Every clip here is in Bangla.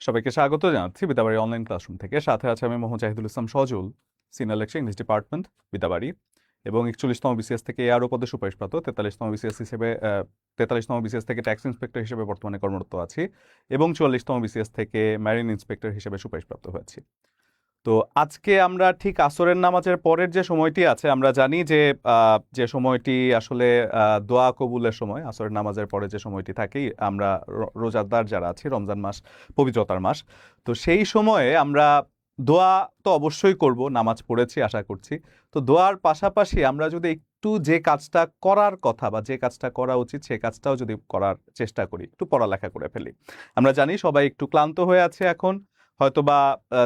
সবাইকে স্বাগত জানাচ্ছি বিদাবাড়ি অনলাইন ক্লাসরুম থেকে। সাথে আছে আমি মোহাম্মদ জাহিদুল ইসলাম সজল, সিনিয়র লেকচার ইংলিশ ডিপার্টমেন্ট বিদাবাড়ি, এবং 41তম বিসিএস থেকে এআরও পদে সুপারিশপ্রাপ্ত, 43তম বিসিএস হিসেবে 43তম বিসিএস থেকে ট্যাক্স ইন্সপেক্টর হিসেবে বর্তমানে কর্মরত আছি, এবং 44তম বিসিএস থেকে ম্যারিন ইন্সপেক্টর হিসেবে সুপারিশপ্রাপ্ত হয়েছি। তো আজকে আমরা ঠিক আসরের নামাজের পরের যে সময়টি আছে, আমরা জানি যে যে সময়টি আসলে দোয়া কবুলের সময়, আসরের নামাজের পরে যে সময়টি থাকে, আমরা রোজাদার যারা আছি, রমজান মাস পবিত্রতার মাস, তো সেই সময়ে আমরা দোয়া তো অবশ্যই করব, নামাজ পড়েছি আশা করছি। তো দোয়ার পাশাপাশি আমরা যদি একটু যে কাজটা করার কথা বা যে কাজটা করা উচিত সে কাজটাও যদি করার চেষ্টা করি, একটু পড়ালেখা করে ফেলি। আমরা জানি সবাই একটু ক্লান্ত হয়ে আছে এখন, হয়তোবা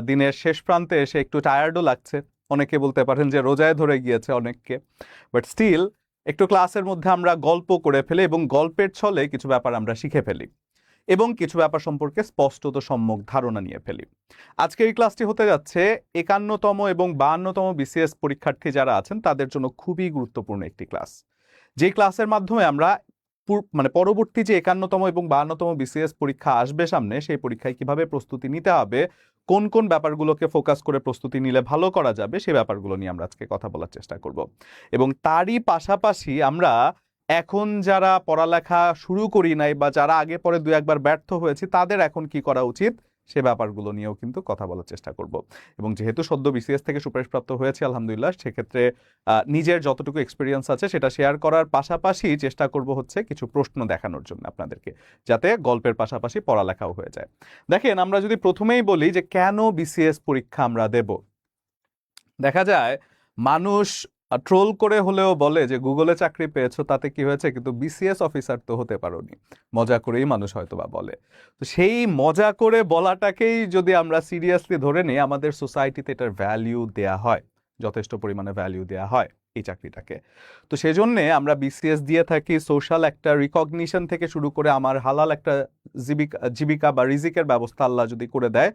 দিনের শেষ প্রান্তে এসে একটু টায়ার্ডও লাগছে, অনেকে বলতে পারেন যে রোজায় ধরে গিয়েছে অনেককে, বাট স্টিল একটু ক্লাসের মধ্যে আমরা গল্প করে ফেলি এবং গল্পের ছলে কিছু ব্যাপার আমরা শিখে ফেলি এবং কিছু ব্যাপার সম্পর্কে স্পষ্টত সম্যক ধারণা নিয়ে ফেলি। আজকের এই ক্লাসটি হতে যাচ্ছে 51তম এবং 52তম বিসিএস পরীক্ষার্থী যারা আছেন তাদের জন্য খুবই গুরুত্বপূর্ণ একটি ক্লাস, যে ক্লাসের মাধ্যমে আমরা পরবর্তী যে 51তম এবং 52তম বিসিএস পরীক্ষা আসবে সামনে, সেই পরীক্ষায় কিভাবে প্রস্তুতি নিতে হবে, কোন কোন ব্যাপারগুলোকে ফোকাস করে প্রস্তুতি নিলে ভালো করা যাবে, সেই ব্যাপারগুলো নিয়ে আমরা আজকে কথা বলার চেষ্টা করব। এবং তারই পাশাপাশি আমরা এখন যারা পড়ালেখা শুরু করি নাই বা যারা আগে পরে দু একবার ব্যর্থ হয়েছি, তাদের এখন কি করা উচিত সে ব্যাপারগুলো নিয়েও কিন্তু কথা বলার চেষ্টা করব। এবং যেহেতু সদ্য বিসিএস থেকে সুপারিশপ্রাপ্ত হয়েছে আলহামদুলিল্লাহ, সেক্ষেত্রে নিজের যতটুকু এক্সপিরিয়েন্স আছে সেটা শেয়ার করার পাশাপাশি চেষ্টা করব হচ্ছে কিছু প্রশ্ন দেখানোর জন্য আপনাদেরকে, যাতে গল্পের পাশাপাশি পড়ালেখাও হয়ে যায়। দেখেন, আমরা যদি প্রথমেই বলি যে কেন বিসিএস পরীক্ষা আমরা দেব, দেখা যায় মানুষ ট্রোল করে হলেও বলে যে গুগলে চাকরি পেয়েছো তাতে কি হয়েছে, কিন্তু বিসিএস অফিসার তো হতে পারোনি, মজা করেই মানুষ হয়তো বা বলে। তো সেই মজা করে বলাটাকেই যদি আমরা সিরিয়াসলি ধরে নিই, আমাদের সোসাইটিতে এটার ভ্যালিউ দেয়া হয়, যথেষ্ট পরিমাণে ভ্যালিউ দেয়া হয় এই চাকরিটাকে। তো সেই জন্যে আমরা বিসিএস দিয়ে থাকি সোশ্যাল একটা রিকগনিশন থেকে শুরু করে আমার হালাল একটা জীবিকা বা রিজিকের ব্যবস্থা আল্লাহ যদি করে দেয়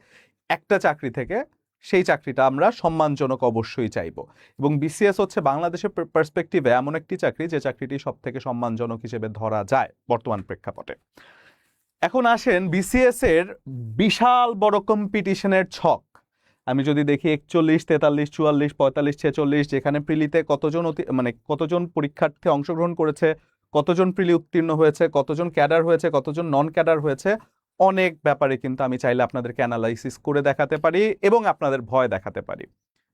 একটা চাকরি থেকে, সেই চাকরিটা আমরা সম্মানজনক অবশ্যই চাইব। এবং বিসিএস হচ্ছে বাংলাদেশের পার্সপেক্টিভে এমন একটি চাকরি যে চাকরিটি সব থেকে সম্মানজনক হিসেবে ধরা যায় বর্তমান প্রেক্ষাপটে। এখন আসেন বিসিএস এর বিশাল বড় কম্পিটিশনের ছক আমি যদি দেখি, 41, 43, 44, 45, 46, যেখানে প্রিলিতে কতজন পরীক্ষার্থী অংশগ্রহণ করেছে, কতজন প্রিলি উত্তীর্ণ হয়েছে, কতজন ক্যাডার হয়েছে, কতজন নন ক্যাডার হয়েছে, অনেক ব্যাপারে কিন্তু আমি চাইলে আপনাদেরকে অ্যানালাইসিস করে দেখাতে পারি এবং আপনাদের ভয় দেখাতে পারি।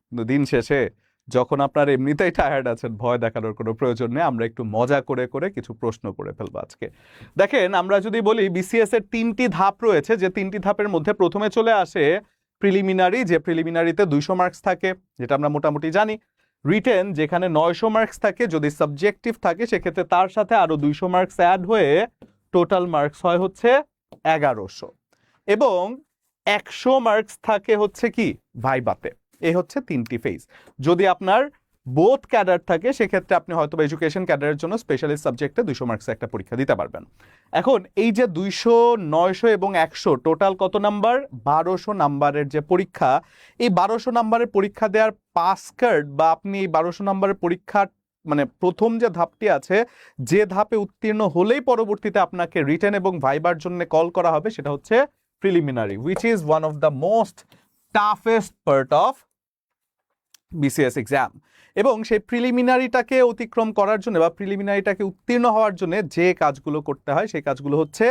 কিন্তু দিন শেষে যখন আপনার এমনিতেই টায়ার্ড আছেন, ভয় দেখানোর কোনো প্রয়োজন নেই, আমরা একটু মজা করে করে কিছু প্রশ্ন করে ফেলবো আজকে। দেখেন, আমরা যদি বলি বিসিএস এর 3টি ধাপ রয়েছে, যে 3টি ধাপের মধ্যে প্রথমে চলে আসে প্রিলিমিনারি, যে প্রিলিমিনারিতে 200 মার্কস থাকে, যেটা আমরা মোটামুটি জানি। রিটেন, যেখানে 900 মার্কস থাকে, যদি সাবজেক্টিভ থাকে সেক্ষেত্রে তার সাথে আরো 200 মার্কস অ্যাড হয়ে টোটাল মার্কস হয় হচ্ছে 1100, এবং 100 মার্কস থাকে হচ্ছে কি ভাইবাতে। এই হচ্ছে 3টি ফেজ। যদি আপনার বোথ ক্যাডার থাকে সেক্ষেত্রে আপনি হয়তো এডুকেশন ক্যাডারের জন্য স্পেশালিস্ট সাবজেক্টে 200 মার্কসে একটা পরীক্ষা দিতে পারবেন। এখন এই যে 200, 900 এবং 100 টোটাল কত নাম্বার, 1200 নাম্বারের যে পরীক্ষা, এই 1200 নাম্বারের পরীক্ষা দেওয়ার পাস কার্ড বা আপনি এই 1200 নাম্বারের পরীক্ষার প্রথম যে ধাপটি আছে, যে ধাপে উত্তীর্ণ হলেই পরবর্তীতে আপনাকে রিটেন এবং ভাইবার জন্য কল করা হবে, সেটা হচ্ছে preliminary, which is one of the most toughest part of BCS exam. এবং সেই প্রিলিমিনারিটাকে অতিক্রম করার জন্য বা প্রিলিমিনারিটাকে উত্তীর্ণ হওয়ার জন্য যে কাজগুলো করতে হয়, সেই কাজগুলো হচ্ছে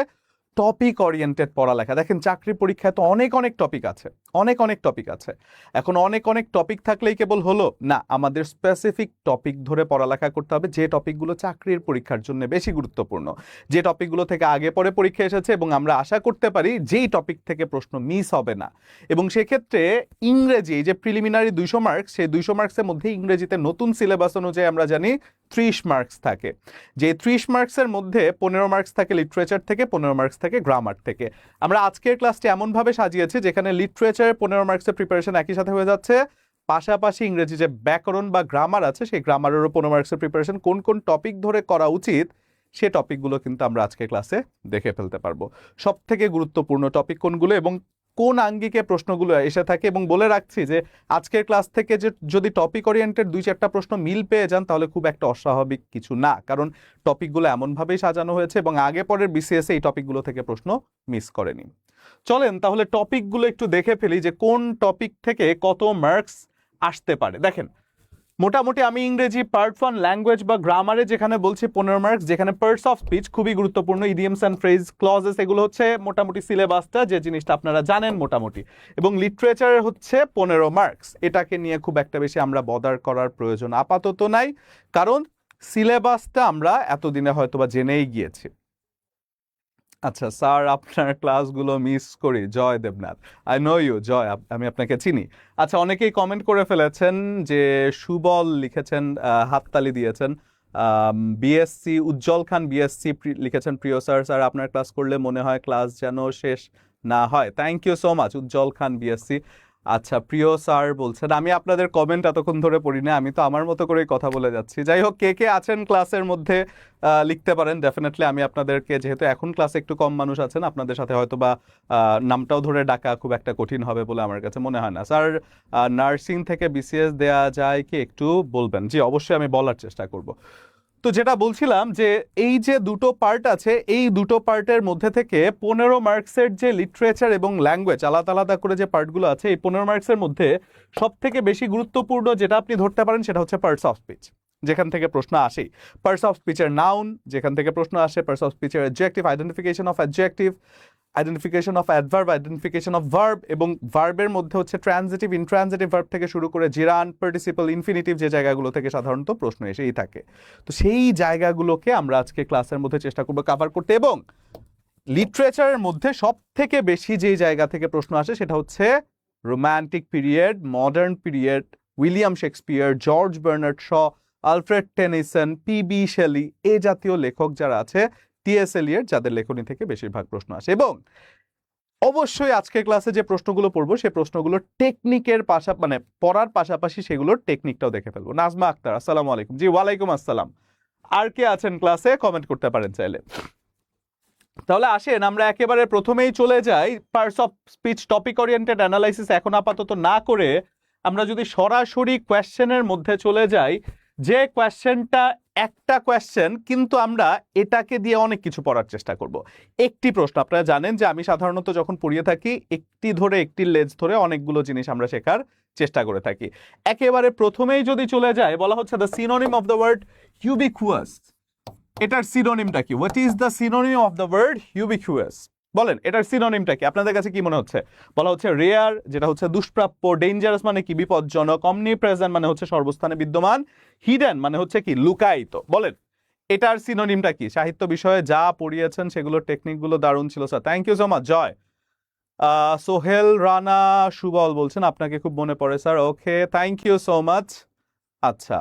টপিক ওরিয়েন্টেড পড়ালেখা। দেখেন, চাকরি পরীক্ষায় তো অনেক টপিক আছে, অনেক টপিক আছে। এখন অনেক টপিক থাকলেই কেবল হলো না, আমাদের স্পেসিফিক টপিক ধরে পড়ালেখা করতে হবে, যে টপিকগুলো চাকরির পরীক্ষার জন্য বেশি গুরুত্বপূর্ণ, যে টপিকগুলো থেকে আগে পরে পরীক্ষা এসেছে এবং আমরা আশা করতে পারি যেই টপিক থেকে প্রশ্ন মিস হবে না। এবং সেক্ষেত্রে ইংরেজি, যে প্রিলিমিনারি 200 মার্কস, সেই 200 মার্কসের মধ্যে ইংরেজিতে নতুন সিলেবাস অনুযায়ী আমরা জানি 30 মার্কস থাকে। যে 30 মার্কসের মধ্যে 15 মার্কস থাকে লিটারেচার থেকে, 15 মার্কস থাকে গ্রামার থেকে। আমরা আজকের ক্লাসটি এমনভাবে সাজিয়েছি যেখানে লিটারেচারে 15 মার্কসের প্রিপারেশন একই সাথে হয়ে যাচ্ছে, পাশাপাশি ইংরেজি যে ব্যাকরণ বা গ্রামার আছে সেই গ্রামারেরও 15 মার্কসের প্রিপারেশন, কোন কোন টপিক ধরে করা উচিত সে টপিকগুলো কিন্তু আমরা আজকের ক্লাসে দেখে ফেলতে পারবো। সব থেকে গুরুত্বপূর্ণ টপিক কোনগুলো এবং কোন আঙ্গিকে প্রশ্নগুলো এসে থাকে। এবং বলে রাখছি যে আজকের ক্লাস থেকে যে যদি টপিক ওরিয়েন্টেড 2-4টা প্রশ্ন মিল পেয়ে যান তাহলে খুব একটা অস্বাভাবিক কিছু না, কারণ টপিকগুলো এমনভাবেই সাজানো হয়েছে এবং আগে পরের বিসিএস এই টপিকগুলো থেকে প্রশ্ন মিস করেনি। চলেন তাহলে টপিকগুলো একটু দেখে ফেলি যে কোন টপিক থেকে কত মার্কস আসতে পারে। দেখেন মোটামুটি আমি ইংরেজি পার্ট 1 ল্যাঙ্গুয়েজ বা গ্রামারে যেখানে বলছি 15 মার্কস, যেখানে পার্টস অফ স্পিচ খুবই গুরুত্বপূর্ণ, ইডিয়মস অ্যান্ড ফ্রেজ, ক্লজেস, এগুলো হচ্ছে মোটামুটি সিলেবাসটা যে জিনিসটা আপনারা জানেন মোটামুটি, এবং লিটারেচারের হচ্ছে 15 মার্কস। এটাকে নিয়ে খুব একটা বেশি আমরা বদার করার প্রয়োজন আপাতত নাই, কারণ সিলেবাসটা আমরা এতদিনে হয়তোবা জেনেই গিয়েছি। আচ্ছা স্যার, আপনার ক্লাসগুলো মিস করি, জয় দেবনাথ। আই নো ইউ জয়, আমি আপনাকে চিনি। আচ্ছা, অনেকেই কমেন্ট করে ফেলেছেন, যে সুবল লিখেছেন, হাততালি দিয়েছেন। বিএসসি উজ্জ্বল খান বিএসসি লিখেছেন, প্রিয় স্যার, স্যার আপনার ক্লাস করলে মনে হয় ক্লাস যেন শেষ না হয়। Thank you so much Ujjal Khan BSc. আচ্ছা, প্রিয় স্যার বলছেন, আমি আপনাদের কমেন্ট এতক্ষণ ধরে পড়ি না, আমি তো আমার মতো করেই কথা বলে যাচ্ছি। যাই হোক, কে কে আছেন ক্লাসের মধ্যে লিখতে পারেন ডেফিনেটলি। আমি আপনাদেরকে, যেহেতু এখন ক্লাসে একটু কম মানুষ আছেন, আপনাদের সাথে হয়তো বা নামটাও ধরে ডাকা খুব একটা কঠিন হবে বলে আমার কাছে মনে হয় না। স্যার, নার্সিং থেকে বিসিএস দেয়া যায় কি একটু বলবেন? জি অবশ্যই, আমি বলার চেষ্টা করব। তো যেটা বলছিলাম, যে এই যে দুটো পার্ট আছে, এই দুটো পার্টের মধ্যে থেকে 15 মার্কসের যে লিটারেচার এবং ল্যাঙ্গুয়েজ আলাদা আলাদা করে যে পার্টগুলো আছে, এই 15 মার্কসের মধ্যে সব থেকে বেশি গুরুত্বপূর্ণ যেটা আপনি ধরতে পারেন সেটা হচ্ছে পার্টস অফ স্পিচ, যেখান থেকে প্রশ্ন আসেই। পার্টস অফ স্পিচের নাউন যেখান থেকে প্রশ্ন আসে, পার্টস অফ স্পিচের adjective, identification of adjective, identification of adverb, identification of verb, এবং ভার্বের মধ্যে হচ্ছে ট্রানজিটিভ, ইনট্রানজিটিভ ভার্ব থেকে শুরু করে জিরান, পার্টিসিপল, ইনফিনিটিভ, যে জায়গাগুলো থেকে সাধারণত প্রশ্ন এসেই থাকে। তো সেই জায়গাগুলোকে আমরা আজকে ক্লাসের মধ্যে চেষ্টা করবো কভার করতে, এবং লিটারেচারের মধ্যে সব থেকে বেশি যেই জায়গা থেকে প্রশ্ন আসে সেটা হচ্ছে romantic period, modern period, William Shakespeare, George Bernard Shaw, Alfred Tennyson, PB Shelley, এ জাতীয় লেখক যারা আছে, টিএস এলিয়ট, যাদের লেখনী থেকে বেশিরভাগ প্রশ্ন আসে। এবং অবশ্যই আজকের ক্লাসে যে প্রশ্নগুলো পড়বো সেই প্রশ্নগুলো টেকনিকের মানে পড়ার পাশাপাশি সেগুলোর টেকনিকটাও দেখে ফেলবো। নাজমা আক্তার, আসসালামু আলাইকুম। জি ওয়ালাইকুম আসসালাম। আর কে আছেন ক্লাসে? কমেন্ট করতে পারেন চাইলে। তাহলে আসেন আমরা একেবারে প্রথমেই চলে যাই parts of speech topic oriented analysis এখন আপাতত না করে আমরা যদি সরাসরি কোয়েশ্চেনের মধ্যে চলে যাই, যে কোয়েশ্চেনটা একটা কোয়েশ্চেন, কিন্তু আমরা এটাকে দিয়ে অনেক কিছু পড়ার চেষ্টা করব। একটি প্রশ্ন, আপনারা জানেন যে আমি সাধারণত যখন পড়িয়ে থাকি একটি ধরে একটি লেজ ধরে অনেকগুলো জিনিস আমরা শেখার চেষ্টা করে থাকি। একেবারে প্রথমেই যদি চলে যায়, বলা হচ্ছে the synonym of the word ubiquitous. এটার সিনোনিমটা কি? What is the synonym of the word ubiquitous? বলেন, এটার সিনোনিমটা কি? আপনাদের কাছে কি মনে হচ্ছে? বলা হচ্ছে রেয়ার, যেটা হচ্ছে দুষ্প্রাপ্য, ডেঞ্জারাস মানে কি? বিপজ্জনক, অমনিপ্রেজেন্ট মানে হচ্ছে সর্বস্থানে বিদ্যমান, হিডেন মানে হচ্ছে কি? লুকায়িত। বলেন এটার সিনোনিমটা কি? সাহিত্য বিষয়ে যা পড়িয়েছেন সেগুলোর টেকনিকগুলো দারুণ ছিল sir. Thank you so much Joy. Sohel Rana Subal বলছেন আপনাকে খুব মনে পড়ে sir. Okay, thank you so much. আচ্ছা,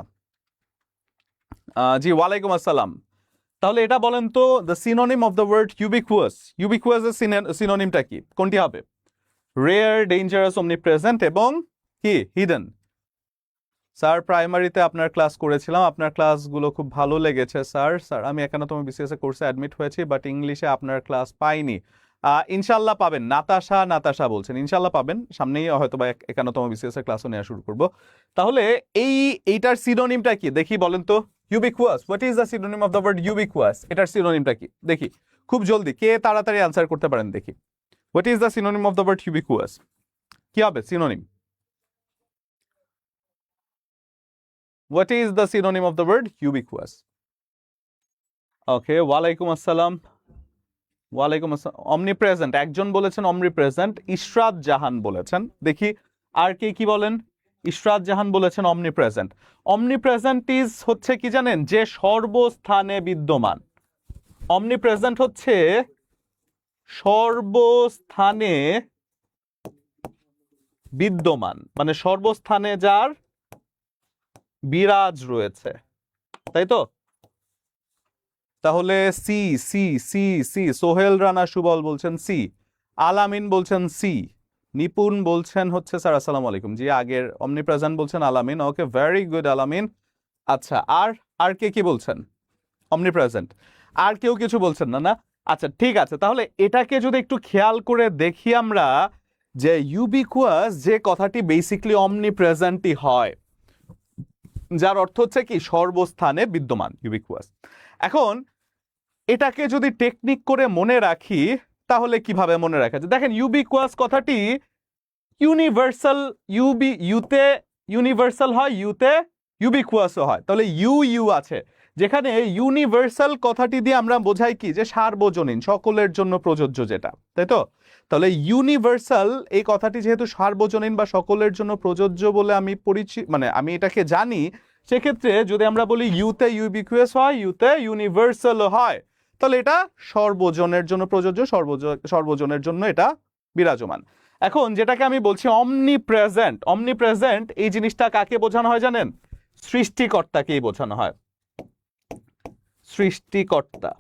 জি ওয়ালাইকুম আসসালাম। তাহলে এটা বলেন তো, the synonym of the word ubiquitous, ইউবিকুয়াসের সিনোনিমটা কি? কোনটি হবে? রেয়ার, ডেঞ্জারাস, অমনিপ্রেজেন্ট এবং কি? হিডেন। স্যার প্রাইমারিতে আপনার ক্লাস করেছিলাম, আপনার ক্লাসগুলো খুব ভালো লেগেছে স্যার। স্যার আমি একান্নতম বিসিএস এ কোর্সে অ্যাডমিট হয়েছি, বাট ইংলিশে আপনার ক্লাস পাইনি। ইনশাল্লাহ পাবেন। নাতাশা বলছেন, ইনশাল্লাহ পাবেন, সামনেই হয়তো বা একান্নতম বিসিএস এর ক্লাসও নেওয়া শুরু করব। তাহলে এইটার সিনোনিমটা কি দেখি বলেন তো? Ubiquitous, what is the synonym of the word ubiquitous? এটার সিনোনিমটা কি দেখি, খুব জলদি কে তাড়াতাড়ি আনসার করতে পারেন দেখি। What is the synonym of the word ubiquitous? কি হবে synonym? What is the synonym of the word ubiquitous? Okay, ওয়ালাইকুম আসসালাম। ওয়ালাইকুম আসসালাম। অমনিপ্রেজেন্ট একজন বলেছেন, অমনিপ্রেজেন্ট ইশরাত জাহান বলেছেন। দেখি আর কে কি বলেন? ইশরাত জাহান বলেছেন অমনিপ্রেজেন্ট। অমনিপ্রেজেন্ট ইজ হচ্ছে কি জানেন? যে সর্বস্থানে বিদ্যমান। অমনিপ্রেজেন্ট হচ্ছে সর্বস্থানে বিদ্যমান, মানে সর্বস্থানে যার বিরাজ রয়েছে, তাই তো? তাহলে C C C C. Sohel Rana Subal বলছেন সি, আলামিন বলছেন সি, নিপুণ বলছেন হচ্ছে স্যার আসসালামু আলাইকুম। জি আগের অমনিপ্রেজেন্ট বলছেন আলামিন। ওকে, ভেরি গুড আলামিন। আচ্ছা, আর কে কি বলছেন? অমনিপ্রেজেন্ট। আর কেউ কিছু বলছেন না? না, আচ্ছা ঠিক আছে। তাহলে এটাকে যদি একটু খেয়াল করে দেখি আমরা, যে ইউবিকুয়াস যে কথাটি বেসিক্যালি অমনিপ্রেজেন্টই হয়, যার অর্থ হচ্ছে কি? সর্বস্থানে বিদ্যমান, ইউবিকুয়াস। এখন এটাকে যদি টেকনিক করে মনে রাখি, তাহলে কিভাবে মনে রাখা যায়? দেখেন ইউবিকুয়াস কথাটি ইউনিভার্সাল, ইউতে ইউনিভার্সাল হয়, ইউতে ইউবিকুয়াসও হয়। তাহলে ইউ আছে, যেখানে ইউনিভার্সাল কথাটি দিয়ে আমরা বোঝাই কি, যে সার্বজনীন, সকলের জন্য প্রযোজ্য যেটা, তাই তো? তাহলে ইউনিভার্সাল এই কথাটি যেহেতু সার্বজনীন বা সকলের জন্য প্রযোজ্য বলে আমি মানে আমি এটাকে জানি, সেক্ষেত্রে যদি আমরা বলি ইউতে ইউবিকুয়াস হয়, ইউতে ইউনিভার্সাল হয়, তাহলে এটা সর্বজনের জন্য প্রযোজ্য, সর্বজনের জন্য এটা বিরাজমান। এখন যেটাকে আমি বলছি অমনিপ্রেজেন্ট, অমনিপ্রেজেন্ট এই জিনিসটা কাকে বোঝানো হয় জানেন? সৃষ্টিকর্তাকেই বোঝানো হয়, সৃষ্টিকর্তা।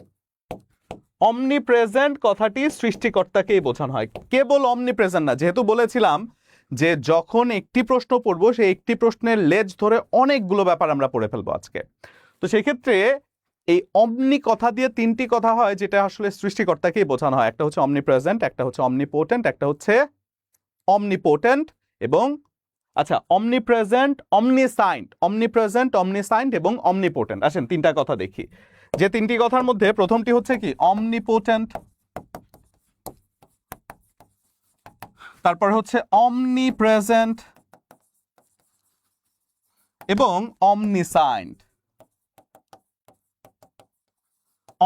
অমনিপ্রেজেন্ট কথাটি সৃষ্টিকর্তাকেই বোঝানো হয়, কেবল অমনিপ্রেজেন্ট না। যেহেতু বলেছিলাম যে যখন একটি প্রশ্ন পড়বো, সেই একটি প্রশ্নের লেজ ধরে অনেকগুলো ব্যাপার আমরা পড়ে ফেলবো আজকে, তো সেক্ষেত্রে এই অমনি কথা দিয়ে তিনটি কথা হয়, যেটা আসলে সৃষ্টিকর্তাকেই বোঝানো হয়। একটা হচ্ছে অমনিপ্রেজেন্ট, একটা হচ্ছে অমনিপোটেন্ট, একটা হচ্ছে অমনিপোটেন্ট, এবং আচ্ছা অমনিপ্রেজেন্ট, অমনিসাইন্ট, অমনিপ্রেজেন্ট, অমনিসাইন্ট এবং অমনিপোটেন্ট। আসেন তিনটা কথা দেখি। যে তিনটি কথার মধ্যে প্রথমটি হচ্ছে কি অমনিপোটেন্ট, তারপর হচ্ছে অমনিপ্রেজেন্ট এবং অমনিসাইন্ট।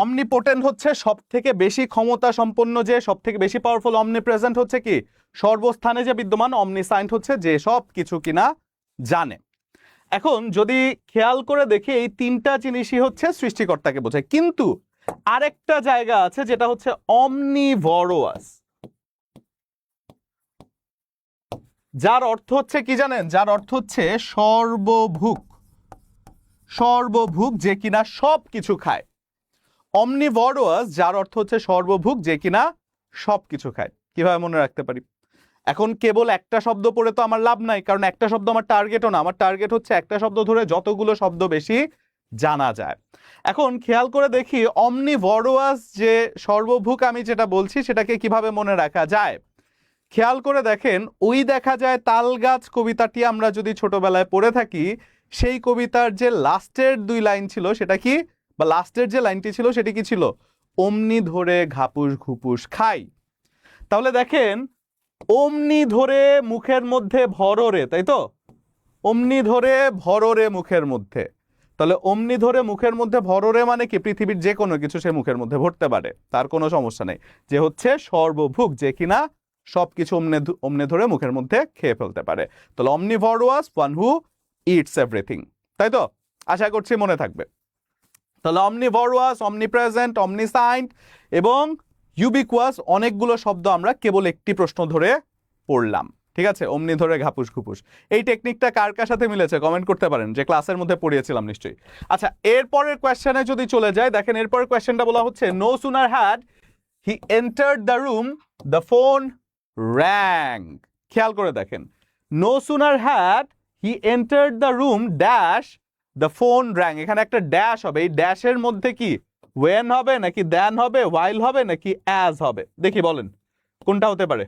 অমনিপোটেন্ট হচ্ছে সব থেকে বেশি ক্ষমতা সম্পন্ন, যে সব থেকে বেশি পাওয়ারফুল। অমনিপ্রেজেন্ট হচ্ছে কি সর্বস্থানে যে বিদ্যমান। অমনিসাইন্ট হচ্ছে যে সব কিছু কিনা জানে। এখন যদি খেয়াল করে দেখি, এই তিনটা জিনিসই হচ্ছে সৃষ্টিকর্তাকে বোঝায়, কিন্তু আরেকটা জায়গা আছে যেটা হচ্ছে অমনিভরোয়াস, যার অর্থ হচ্ছে কি জানেন? যার অর্থ হচ্ছে সর্বভুক, সর্বভুক যে কিনা সব কিছু খায়। অমনিভরোয়াস যার অর্থ হচ্ছে সর্বভুক যে কিনা সবকিছু খায়। কিভাবে মনে রাখতে পারি? এখন কেবল একটা শব্দ পড়ে তো আমার লাভ নাই, কারণ একটা শব্দ আমার টার্গেটও না। আমার টার্গেট হচ্ছে একটা শব্দ ধরে যতগুলো শব্দ বেশি জানা যায়। এখন খেয়াল করে দেখি অমনিভরোয়াস যে সর্বভুক আমি যেটা বলছি, সেটাকে কিভাবে মনে রাখা যায়। খেয়াল করে দেখেন, ওই দেখা যায় তালগাছ কবিতাটি আমরা যদি ছোটবেলায় পড়ে থাকি, সেই কবিতার যে লাস্টের দুই লাইন ছিল সেটা কি, বা লাস্টের যে লাইনটি ছিল সেটি কি ছিল? অমনি ধরে ঘাপুস ঘুপুস খাই। তাহলে দেখেন অমনি ধরে মুখের মধ্যে ভররে, তাই তো? অমনি ধরে ভররে মুখের মধ্যে। তাহলে অমনি ধরে মুখের মধ্যে ভররে মানে কি পৃথিবীর যে কোনো কিছু সে মুখের মধ্যে ভরতে পারে, তার কোনো সমস্যা নেই। যে হচ্ছে সর্বভুক, যে কিনা সবকিছু অমনে ধরে মুখের মধ্যে খেয়ে ফেলতে পারে। তাহলে অমনিভরোয়াস ওয়ান হু ইটস এভরিথিং, তাই তো? আশা করছি মনে থাকবে। তাহলে অমনিভরোয়াস, অমনিপ্রেজেন্ট, অমনিসাইন্ট এবং ইউবিকুয়াস অনেকগুলো শব্দ আমরা কেবল একটি প্রশ্ন ধরে পড়লাম, ঠিক আছে? অমনি ধরে ঘাপুস ঘুপুস। এই টেকনিকটা কার কার সাথে মিলেছে কমেন্ট করতে পারেন, যে ক্লাসের মধ্যে পড়িয়েছিলাম নিশ্চয়ই। আচ্ছা, এরপরের কোয়েশ্চেনে যদি চলে যায়, দেখেন এরপরের কোয়েশ্চেনটা বলা হচ্ছে no sooner had he entered the room the phone rang. খেয়াল করে দেখেন, no sooner had he entered the room dash the phone rang. এখানে একটা ড্যাশ হবে, এই ড্যাশের মধ্যে কি ওয়েন হবে নাকি দ্যান হবে, ওয়াইল হবে নাকি অ্যাজ হবে? দেখি বলেন কোনটা হতে পারে?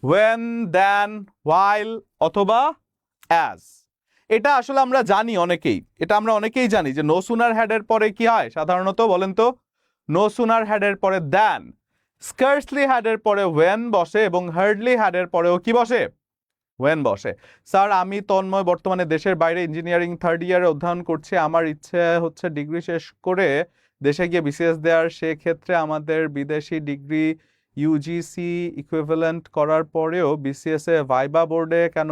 ওয়েন, দ্যান, ওয়াইল অথবা অ্যাজ। এটা আসলে আমরা জানি অনেকেই, এটা আমরা অনেকেই জানি যে নো সুনার হ্যাডের পরে কি হয় সাধারণত, বলেন তো? নো সুনার হ্যাডের পরে দ্যান, স্কার্সলি হ্যাডের পরে ওয়েন বসে, এবং হার্ডলি হ্যাডের পরেও কি বসে? ওয়েন বসে। স্যার আমি তন্ময়, বর্তমানে দেশের বাইরে ইঞ্জিনিয়ারিং থার্ড ইয়ারে অধ্যয়ন করছি। আমার ইচ্ছে হচ্ছে ডিগ্রি শেষ করে দেশে গিয়ে বিসিএস দেওয়ার। সেক্ষেত্রে আমাদের বিদেশি ডিগ্রি ইউজিসি ইকুইভ্যালেন্ট করার পরেও বিসিএস এ ভাইবা বোর্ডে কেন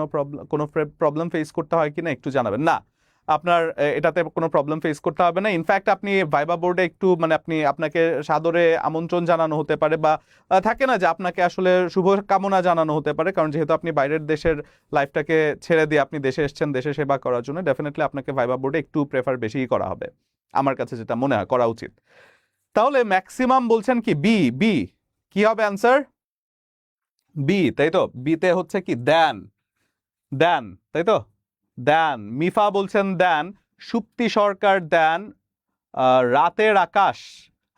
কোনো প্রবলেম ফেস করতে হয় কিনা একটু জানাবেন। না, আপনার এটাতে কোনো প্রবলেম ফেস করতে হবে না। ইনফ্যাক্ট আপনি ভাইবা বোর্ডে একটু মানে আপনাকে সাদরে আমন্ত্রণ জানানো হতে পারে, বা থাকে না যে আপনাকে আসলে শুভকামনা জানানো হতে পারে, কারণ যেহেতু আপনি বাইরের দেশের লাইফটাকে ছেড়ে দিয়ে আপনি দেশে এসেছেন দেশে সেবা করার জন্য, ডেফিনেটলি আপনাকে ভাইবা বোর্ডে একটু প্রেফার বেশিই করা হবে, আমার কাছে যেটা মনে হয় করা উচিত। তাহলে ম্যাক্সিমাম বলছেন কি বি, বি কি হবে অ্যান্সার? বি, তাই তো? বিতে হচ্ছে কি দ্যান, দ্যান, তাই তো? দ্যান। মিফা বলছেন দ্যান, সুপ্তি সরকার দ্যান, রাতের আকাশ।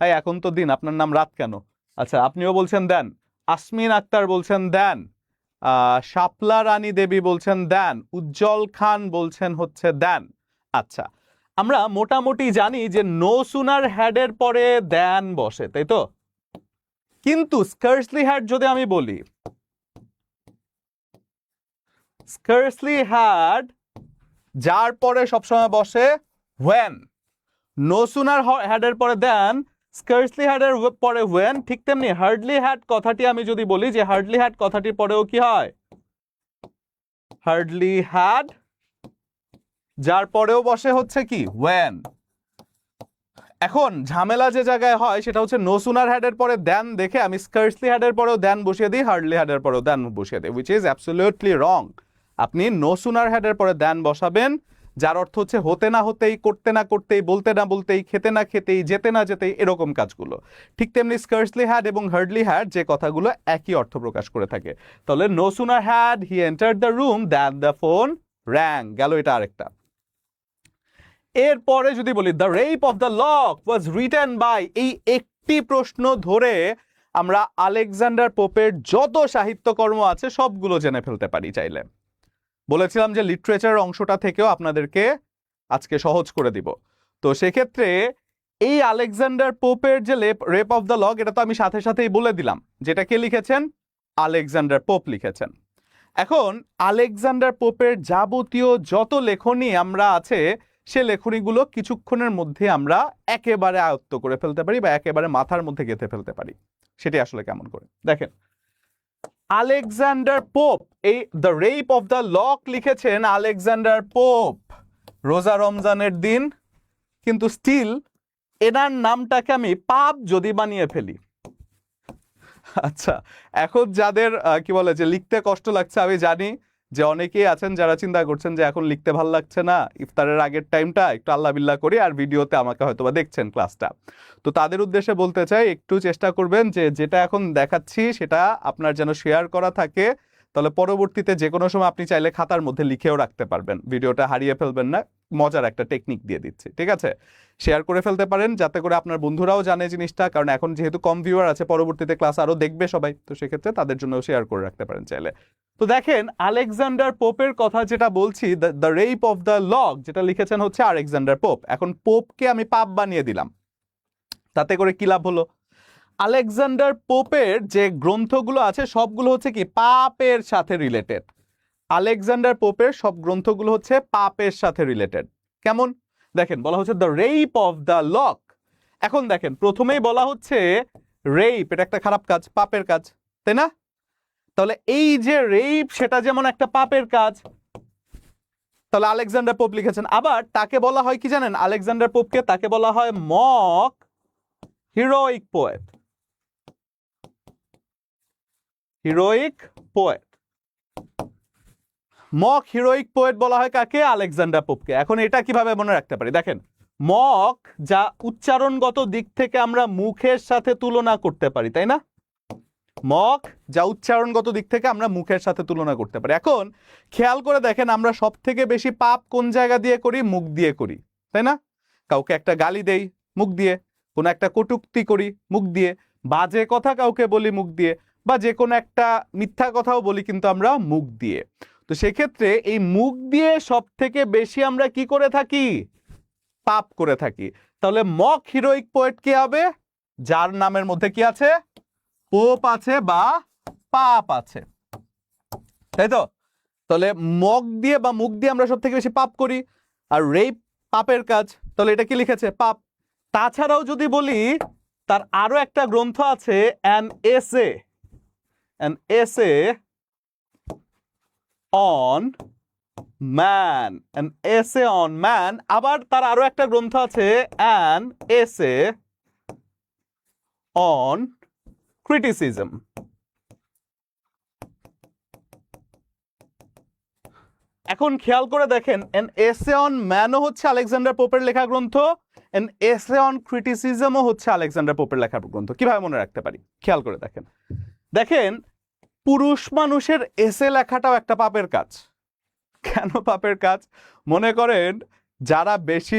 হ্যাঁ এখন তো দিন, আপনার নাম রাত কেন? আচ্ছা আপনিও বলছেন দেন। আসমিন আক্তার বলছেন দেন, শাপলা রানী দেবী বলছেন দেন, উজ্জ্বল খান বলছেন হচ্ছে দেন। আচ্ছা, আমরা মোটামুটি জানি যে নো সুনার হ্যাডের পরে দেন বসে, তাই তো? কিন্তু স্কার্সলি হ্যাড যদি আমি বলি, স্কার্সলি হ্যাড যার পরে সবসময় বসে when, নো সুনার হ্যাডের পরে দেন, স্কার্সলি হ্যাডের পরে when, ঠিক তেমনি হার্ডলি হ্যাড কথাটি আমি যদি বলি যে হার্ডলি হ্যাড কথাটির পরেও কি হয়, হার্ডলি হ্যাড, যার পরেও বসে হচ্ছে কি when। এখন ঝামেলা যে জায়গায় হয় সেটা হচ্ছে নো সুনার হ্যাডের পরে দেন দেখে আমি স্কার্সলি হ্যাডের পরেও দেন বসিয়ে দিই, হার্ডলি হ্যাডের পরেও দেন বসিয়ে দিই, উইচ ইজ অ্যাবসলিউটলি রং। আপনি নো সুনার হ্যাডের পরে দেন বসাবেন, যার অর্থ হচ্ছে হতে না হতেই, করতে না করতেই, বলতে না বলতেই, খেতে না খেতেই, যেতে না যেতেই, এরকম কাজগুলো। ঠিক তেমনি স্কার্সলি হ্যাড এবং হার্ডলি হ্যাড যে কথাগুলো একই অর্থ প্রকাশ করে থাকে। তাহলে no sooner had he entered the room than the phone rang, গেল এটা আরেকটা। এরপরে যদি বলি the rape of the lock was written by, এই একটি প্রশ্ন ধরে আমরা আলেকজান্ডার পোপের যত সাহিত্যকর্ম আছে সবগুলো জেনে ফেলতে পারি চাইলে। বলেছিলাম যে লিটারেচার অংশটা থেকেও আপনাদেরকে আজকে সহজ করে দিব। তো সেক্ষেত্রে এই আলেকজান্ডার পোপের যে রেপ অফ দ্য লক, এটা তো আমি সাথে সাথেই বলে দিলাম যেটা কে লিখেছেন, আলেকজান্ডার পোপ লিখেছেন। এখন আলেকজান্ডার পোপের যাবতীয় যত লেখনী আমরা আছে সে লেখনীগুলো কিছুক্ষণের মধ্যে আমরা একেবারে আয়ত্ত করে ফেলতে পারি বা একেবারে মাথার মধ্যে গেঁথে ফেলতে পারি। সেটি আসলে কেমন করে দেখেন, আলেকজান্ডার পোপ এই the rape of the lock লিখেছেন আলেকজান্ডার পোপ রোজা রমজানের দিন, কিন্তু স্টিল এনার নামটাকে আমি পাপ যদি বানিয়ে ফেলি, আচ্ছা এখন যাদের কি বলে যে লিখতে কষ্ট লাগছে, আমি জানি যে অনেকেই আছেন যারা চিন্তা করছেন যে এখন লিখতে ভাল লাগছে না, ইফতারের আগের টাইমটা একটু আল্লাহ বিল্লাহ করি আর ভিডিওতে আমাকে হয়তোবা দেখছেন ক্লাসটা। তো তাদের উদ্দেশ্যে বলতে চাই একটু চেষ্টা করবেন যে যেটা এখন দেখাচ্ছি সেটা আপনার যেন শেয়ার করা থাকে, তাহলে পরবর্তীতে যে কোনো সময় আপনি চাইলে খাতার মধ্যে লিখেও রাখতে পারবেন, ভিডিওটা হারিয়ে ফেলবেন না। মজার একটা টেকনিক দিয়ে দিচ্ছি, ঠিক আছে? শেয়ার করে ফেলতে পারেন যাতে করে আপনার বন্ধুরাও জানে জিনিসটা, কারণ এখন যেহেতু কম ভিউয়ার আছে পরবর্তীতে ক্লাস আরো দেখবে সবাই, তো সেক্ষেত্রে তাদের জন্য শেয়ার করে রাখতে পারেন চাইলে। তো দেখেন আলেকজান্ডার পোপের কথা যেটা বলছি, the rape of the lock যেটা লিখেছেন হচ্ছে আলেকজান্ডার পোপ। এখন পোপকে আমি পাপ বানিয়ে দিলাম, তাতে করে কি লাভ হলো? আলেকজান্ডার পোপের যে গ্রন্থগুলো আছে সবগুলো হচ্ছে কি পাপের সাথে রিলেটেড। আলেকজান্ডার পোপের সব গ্রন্থগুলো হচ্ছে পাপের সাথে রিলেটেড। কেমন দেখেন, বলা হচ্ছে the rape of the lock. এখন দেখেন প্রথমেই বলা হচ্ছে রেপ, এটা একটা খারাপ কাজ, পাপের কাজ, তাই না? তাহলে এই যে রেপ সেটা যেমন একটা পাপের কাজ, তাহলে আলেকজান্ডার পোপ লিখেছেন। আবার তাকে বলা হয় কি জানেন, আলেকজান্ডার পোপকে তাকে বলা হয় mock heroic poet, heroic poet. Mock heroic poet বলা হয় কাকে? আলেকজান্ডার পোপকে। এখন এটা কিভাবে মনে রাখতে পারি দেখেন, মক যা উচ্চারণগত দিক থেকে আমরা মুখের সাথে তুলনা করতে পারি, তাই না? মক যা উচ্চারণগত দিক থেকে আমরা মুখের সাথে তুলনা করতে পারি। এখন খেয়াল করে দেখেন আমরা সব থেকে বেশি পাপ কোন জায়গা দিয়ে করি? মুখ দিয়ে করি, তাই না? কাউকে একটা গালি দেই মুখ দিয়ে, কোনো একটা কটূক্তি করি মুখ দিয়ে, বাজে কথা কাউকে বলি মুখ দিয়ে, বা যে কোনো একটা মিথ্যা কথাও বলি কিন্তু আমরা মুখ দিয়ে। তো সেক্ষেত্রে এই মুখ দিয়ে সব থেকে বেশি আমরা কি করে থাকি? পাপ করে থাকি। তাহলে মক হিরোইক পোয়েট কি হবে? যার নামের মধ্যে কি আছে? পোপ আছে বা পাপ আছে, তাই তো? তাহলে মক দিয়ে বা মুখ দিয়ে আমরা সব থেকে বেশি পাপ করি, আর রেপ পাপের কাজ, তাহলে এটা কি লিখেছে? পাপ। তাছাড়াও যদি বলি তার আরো একটা গ্রন্থ আছে an essay on man, an essay on man. আবার তার আরো একটা গ্রন্থ আছে অ্যান এসে অন ক্রিটিসিজম। এখন খেয়াল করে দেখেন এন এসে অন ম্যানও হচ্ছে আলেকজান্ডার পোপের লেখা গ্রন্থ, এন এসে অন ক্রিটিসিজমও হচ্ছে আলেকজান্ডার পোপের লেখা গ্রন্থ। কিভাবে মনে রাখতে পারি খেয়াল করে দেখেন। দেখেন পুরুষ মানুষের এসে লেখাটাও একটা পাপের কাজ। কেন পাপের কাজ? মনে করেন যারা বেশি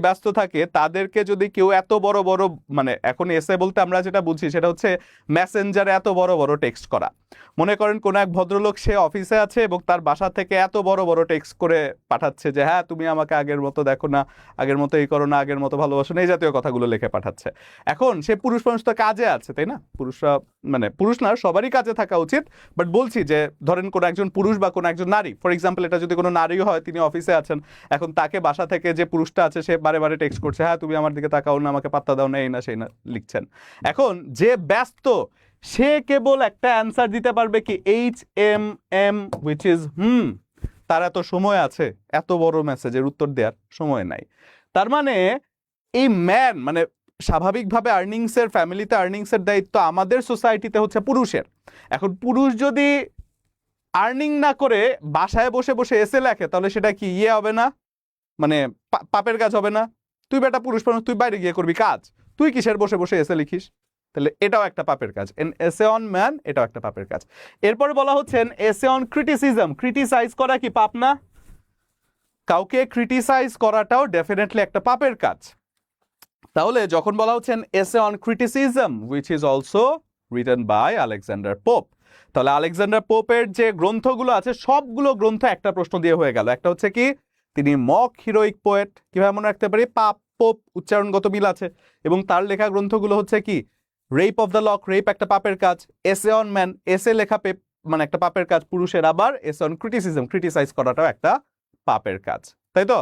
ব্যস্ত থাকে তাদেরকে যদি কেউ এত বড় বড়, মানে এখন এসে বলতে আমরা যেটা বুঝি সেটা হচ্ছে মেসেঞ্জারে এত বড় বড় টেক্সট করা, মনে করেন কোন এক ভদ্রলোক সে অফিসে আছে এবং তার বাসা থেকে এত বড় বড় টেক্সট করে পাঠাচ্ছে যে হ্যাঁ তুমি আমাকে আগের মতো দেখো না, আগের মতো এই করো না, আগের মতো ভালোবাসো না, এই জাতীয় কথাগুলো লিখে পাঠাচ্ছে। এখন সে পুরুষ মানুষ তো কাজে আছে, তাই না? পুরুষরা মানে পুরুষ না, সবারই কাজে থাকা উচিত, বাট বলছি যে ধরেন কোনো একজন পুরুষ বা কোনো একজন নারী, ফর এক্সাম্পল এটা যদি কোনো নারীও হয়, তিনি অফিসে আছেন, এখন তাকে বাসা থেকে যে পুরুষটা আছে সে বারে বারে টেক্সট করছে, হ্যাঁ তুমি আমার দিকে তাকাও না, আমাকে পাত্তা দাও না, এই না সেই না লিখছেন। এখন যে ব্যস্ত সে কেবল একটা অ্যান্সার দিতে পারবে কি HMM, হুইচ ইজ তার এত সময় আছে এত বড় মেসেজের উত্তর দেওয়ার সময় নাই। তার মানে এই ম্যান মানে স্বাভাবিকভাবে আর্নিংসের, ফ্যামিলিতে আর্নিংসের দায়িত্ব আমাদের সোসাইটিতে হচ্ছে পুরুষের। এখন পুরুষ যদি আর্নিং না করে বাসায় বসে বসে এসে লেখে, তাহলে সেটা কি হবে না, মানে পাপের কাজ হবে না? তুই বেটা পুরুষ মানুষ, তুই বাইরে গিয়ে করবি কাজ, তুই কিসের বসে বসে এসে লিখিস? তাহলে এটাও একটা পাপের কাজ। এন এসে অন ম্যান, এটাও একটা পাপের কাজ। এরপরে বলা হচ্ছে এসে অন ক্রিটিসিজম, ক্রিটিসাইজ করা কি পাপ না? কাউকে ক্রিটিসাইজ করাটাও ডেফিনেটলি একটা পাপের কাজ। তাহলে যখন বলা হচ্ছে essay on criticism which is also written by Alexander Pope, তাহলে আলেকজান্ডার পোপের যে গ্রন্থগুলো আছে সবগুলো গ্রন্থ একটা প্রশ্ন দিয়ে হয়ে গেল। একটা হচ্ছে কি তিনি মক হিরোইক পোয়েট, কিভাবে মনে রাখতে পারি? পাপ পোপ উচ্চারণগত মিল আছে। এবং তার লেখা গ্রন্থগুলো হচ্ছে কি rape of the lock, rape একটা পাপের কাজ। এসে অন ম্যান, এসে লেখা মানে একটা পাপের কাজ পুরুষের। আবার এসে অন ক্রিটিসিজম, ক্রিটিসাইজ করাটাও একটা পাপের কাজ, তাই তো?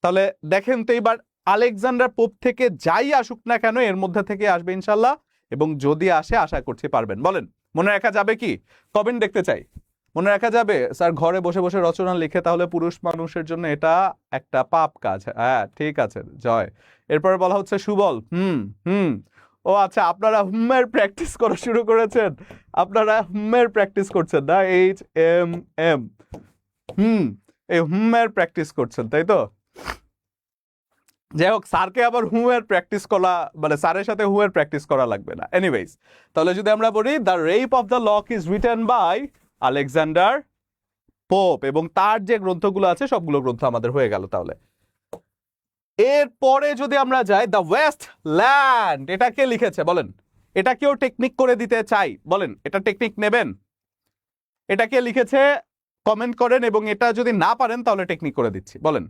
তাহলে দেখেন তো এইবার আলেকজান্ডার পোপ থেকে যাই আসুক না কেন এর মধ্যে থেকে আসবে ইনশাল্লাহ, এবং যদি আসে আশা করছি পারবেন। বলেন মনে রাখা যাবে কি? কমেন্ট দেখতে চাই। মনে রাখা যাবে স্যার ঘরে বসে বসে রচনা লিখে তাহলে পুরুষ মানুষের জন্য এটা একটা পাপ কাজ? হ্যাঁ ঠিক আছে, জয়। এরপরে বলা হচ্ছে সুবল, ও আচ্ছা, আপনারা হুমের প্র্যাকটিস করা শুরু করেছেন, আপনারা হুমের প্র্যাকটিস করছেন না? HMM, এই হুমের প্র্যাকটিস করছেন তাই তো? যাই হোক, স্যারকে আবার হুমের প্র্যাকটিস করা মানে স্যারের সাথে হুমের প্র্যাকটিস করা লাগবে না। এনিওয়েজ, তাহলে যদি আমরা বলি the rape of the lock is written by Alexander Pope, এবং তার যে গ্রন্থগুলো আছে সবগুলো গ্রন্থ আমাদের হয়ে গেল। তাহলে এরপরে যদি আমরা যাই দ্য ওয়েস্ট ল্যান্ড, এটা কে লিখেছে বলেন? এটা কেউ টেকনিক করে দিতে চাই, বলেন এটা টেকনিক নেবেন? এটা কে লিখেছে কমেন্ট করেন, এবং এটা যদি না পারেন তাহলে টেকনিক করে দিচ্ছি। বলেন।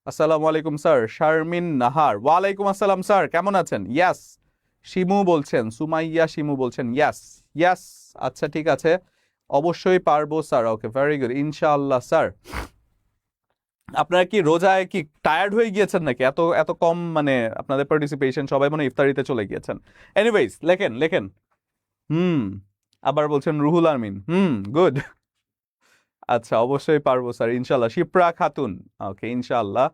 আসসালামু আলাইকুম স্যার, শারমিন নাহার। ওয়ালাইকুম আসসালাম স্যার, কেমন আছেন? ইয়াস। শিমু বলছেন, সুমাইয়া শিমু বলছেন ইয়াস ইয়াস। আচ্ছা ঠিক আছে, অবশ্যই পারবো স্যার। ওকে, ভেরি গুড, ইনশাআল্লাহ স্যার। আপনারা কি রোজায় কি টায়ার্ড হয়ে গিয়েছেন নাকি? এত এত কম মানে আপনাদের পার্টিসিপেশন, সবাই মনে ইফতারিতে চলে গিয়েছেন। এনিওয়েজ, লেখেন লেখেন। আবার বলছেন রুহুল আমিন, গুড। আচ্ছা অবশ্যই পারবো স্যার ইনশাল্লাহ। শিপ্রা খাতুন, ওকে ইনশাল্লাহ।